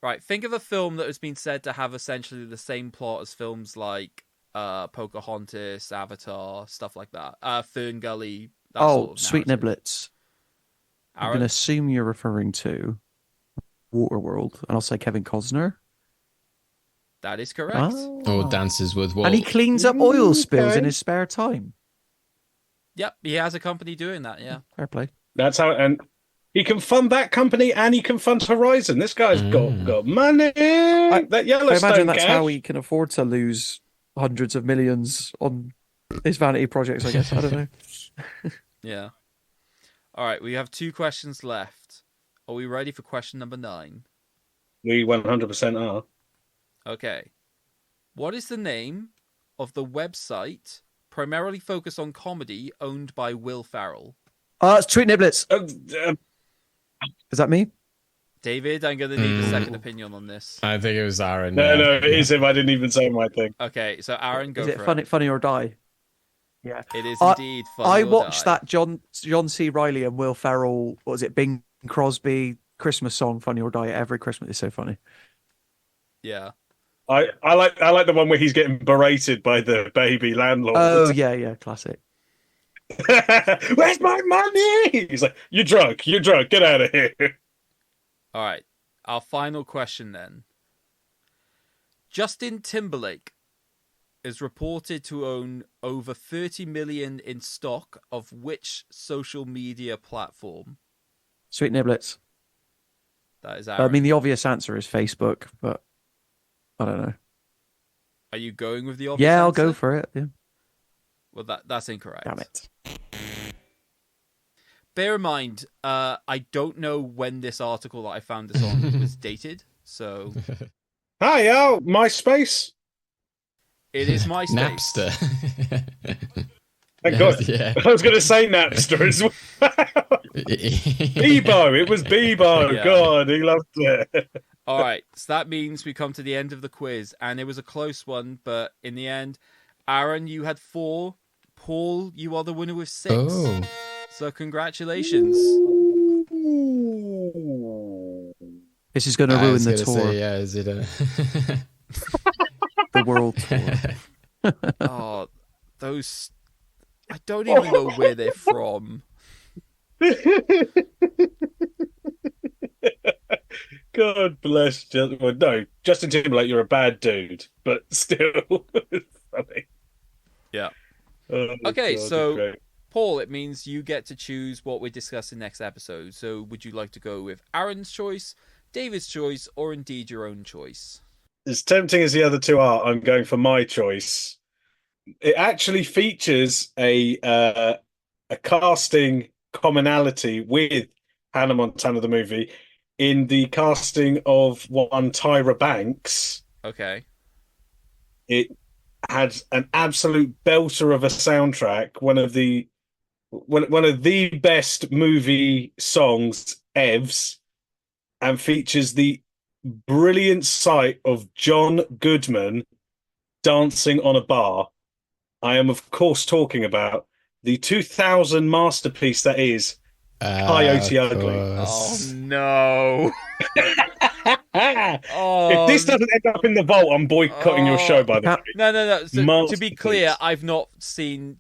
Right. Think of a film that has been said to have essentially the same plot as films like Pocahontas, Avatar, stuff like that. Fern Gully. That sort of Sweet narrative. Niblets. I'm Aaron? going to assume you're referring to Waterworld, and I'll say Kevin Costner. That is correct. Or Dances with Wolves. And he cleans up oil spills okay. in his spare time. Yep, he has a company doing that, yeah. Fair play. That's how, and he can fund that company and he can fund Horizon. This guy's got money. That Yellowstone I imagine that's cash. how he can afford to lose hundreds of millions on his vanity projects, I guess. I don't know. Yeah. All right, we have 2 questions left. Are we ready for question number 9? We 100% are. Okay. What is the name of the website primarily focused on comedy owned by Will Ferrell? It's Sweet Niblets. Is that me? David, I'm going to need a second opinion on this. I think it was Aaron. No, it is him. I didn't even say my thing. Okay, so Aaron, go Is it for it. funny or Die? Yeah. It is indeed Funny I or watched Die. that John C. Reilly and Will Ferrell, what was it, Bing Crosby Christmas song, Funny or Die, every Christmas. It's so funny. Yeah. I like the one where he's getting berated by the baby landlord. Oh, yeah, classic. Where's my money? He's like, you're drunk, get out of here. All right. Our final question then. Justin Timberlake is reported to own over 30 million in stock of which social media platform? Sweet Niblets. That is I Aaron. mean, the obvious answer is Facebook, but I don't know. Are you going with the obvious Yeah, I'll answer? go for it. Yeah. Well, that's incorrect. Damn it. Bear in mind, I don't know when this article that I found this on was dated, so Hi, y'all. MySpace. it is MySpace. Napster. Thank God. Yeah. I was going to say Napster as well. Bebo. It was Bebo. Yeah. God, he loved it. All right, so that means we come to the end of the quiz, and it was a close one, but in the end, Aaron, you had 4. Paul, you are the winner with 6. Oh. So congratulations. This is going to ruin the tour. Say, yeah, is it the world tour? Oh, those... I don't even know where they're from. God bless Justin. No, Justin Timberlake, you're a bad dude, but still it's funny. Yeah. Oh, okay, God, so great. Paul, it means you get to choose what we're discussing next episode. So would you like to go with Aaron's choice, David's choice, or indeed your own choice? As tempting as the other two are, I'm going for my choice. It actually features a casting commonality with Hannah Montana the movie in the casting of one Tyra Banks. Okay. It had an absolute belter of a soundtrack, one of the best movie songs evs, and features the brilliant sight of John Goodman dancing on a bar. I am, of course, talking about the 2000 masterpiece that is Coyote Ugly. Oh, no. If this doesn't end up in the vault, I'm boycotting your show, by the way. No. So, to be clear, I've not seen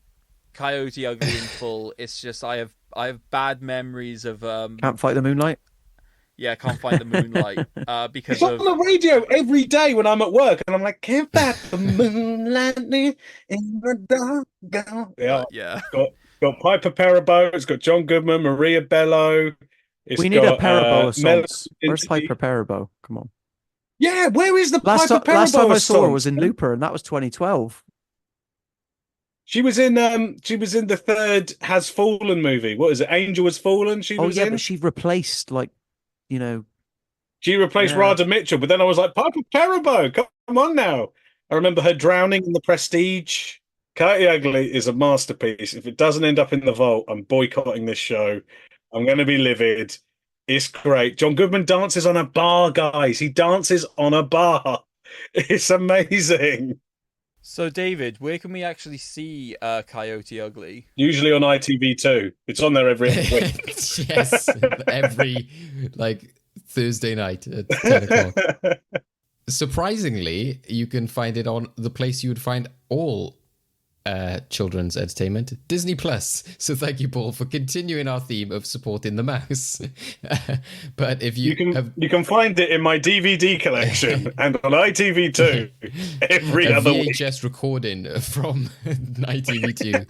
Coyote Ugly in full. It's just I have bad memories of... Can't Fight the Moonlight? Yeah, Can't Fight the Moonlight. Because it's on the radio every day when I'm at work, and I'm like, can't fight the moonlight in the dark. Yeah. Got Piper Perabo, it's got John Goodman, Maria Bello. We need a Perabo of songs. Where's Piper Perabo? Come on. Yeah, where is the last Piper Perabo last time I saw her songs? was in Looper, and that was 2012. She was in the third Has Fallen movie. What is it? Angel Has Fallen. But she replaced she replaced Radha Mitchell, but then I was like, Piper Perabo, come on now. I remember her drowning in The Prestige. Coyote Ugly is a masterpiece. If it doesn't end up in the vault, I'm boycotting this show. I'm going to be livid. It's great. John Goodman dances on a bar, guys. He dances on a bar. It's amazing. So, David, where can we actually see Coyote Ugly? Usually on ITV2. It's on there every week. Yes, every Thursday night at 10 o'clock. Surprisingly, you can find it on the place you would find all children's entertainment, Disney Plus. So thank you, Paul, for continuing our theme of supporting the mouse. But if you can find it in my DVD collection and on ITV2 every other week. VHS recording from ITV2.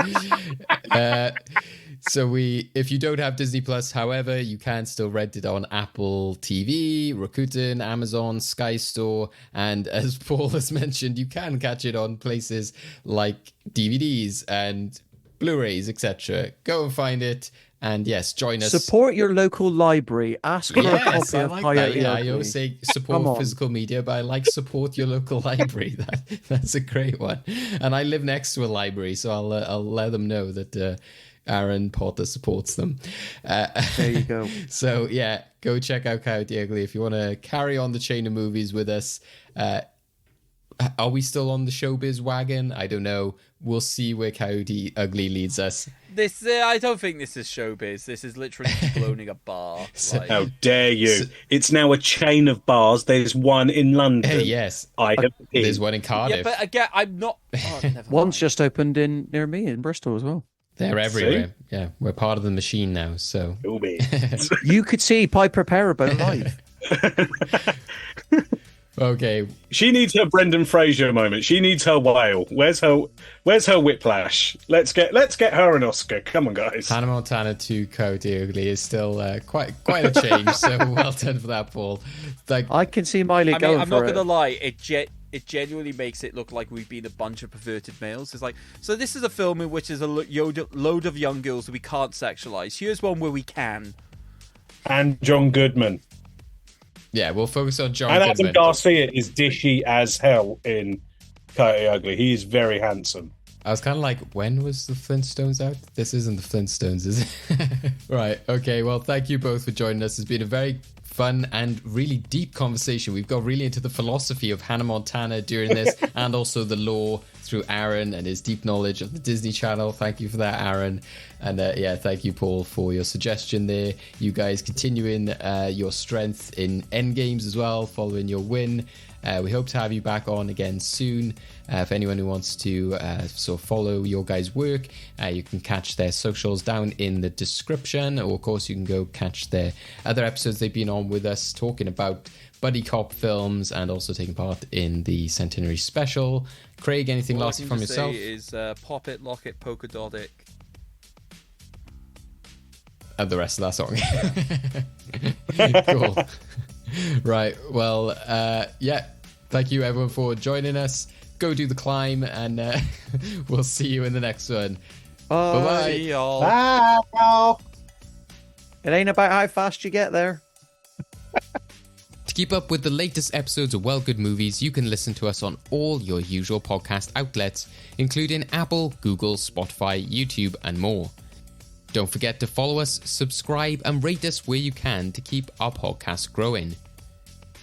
So if you don't have Disney Plus, however, you can still rent it on Apple TV, Rakuten, Amazon, Sky Store, and as Paul has mentioned, you can catch it on places like DVDs and Blu-rays, etc. Go and find it, and yes, join us. Support your local library. Ask for a copy of Coyote Ugly. I always say support physical media, but I like support your local library. That's a great one. And I live next to a library, so I'll let them know that Aaron Potter supports them. There you go. So yeah, go check out Coyote Ugly if you want to carry on the chain of movies with us. Are we still on the showbiz wagon? I don't know. We'll see where Coyote Ugly leads us. I don't think this is showbiz. This is literally cloning a bar. How dare you? It's now a chain of bars. There's one in London. Yes. There's one in Cardiff. Yeah, but again, I'm not... One's just opened near me in Bristol as well. They're everywhere. See? Yeah, we're part of the machine now, so... You could see Piper Perabo live. Okay. She needs her Brendan Fraser moment. She needs her whale. Where's her whiplash? Let's get her an Oscar. Come on, guys. Hannah Montana to Coyote Ugly is still quite a change. So well done for that, Paul. I can see Miley going for it. I'm not gonna lie. It genuinely makes it look like we've been a bunch of perverted males. It's like, so this is a film in which there's a load of young girls that we can't sexualize. Here's one where we can. And John Goodman. Yeah, we'll focus on John Goodman. Goodman. Adam Garcia is dishy as hell in Coyote Ugly. He is very handsome. I was kind of like, when was the Flintstones out? This isn't the Flintstones, is it? Right. Okay. Well, thank you both for joining us. It's been a very fun and really deep conversation. We've got really into the philosophy of Hannah Montana during this and also the lore through Aaron and his deep knowledge of the Disney Channel. Thank you for that, Aaron. And thank you, Paul, for your suggestion there. You guys continuing your strength in Endgames as well, following your win. We hope to have you back on again soon. If anyone who wants to sort of follow your guys' work, you can catch their socials down in the description. Or, of course, you can go catch their other episodes they've been on with us, talking about buddy cop films and also taking part in the Centenary Special. Craig, anything last from yourself? All I can say is pop it, lock it, polka dot it. And the rest of that song. Cool. Right. Well, thank you everyone for joining us. Go do the climb, and we'll see you in the next one. Bye-bye. Y'all. Bye, y'all. It ain't about how fast you get there. To keep up with the latest episodes of Well Good Movies, you can listen to us on all your usual podcast outlets, including Apple, Google, Spotify, YouTube, and more. Don't forget to follow us, subscribe, and rate us where you can to keep our podcast growing.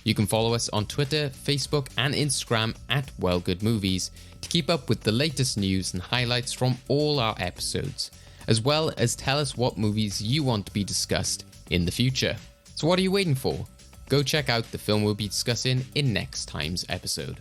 You can follow us on Twitter, Facebook, and Instagram at Well Good Movies to keep up with the latest news and highlights from all our episodes, as well as tell us what movies you want to be discussed in the future. So what are you waiting for? Go check out the film we'll be discussing in next time's episode.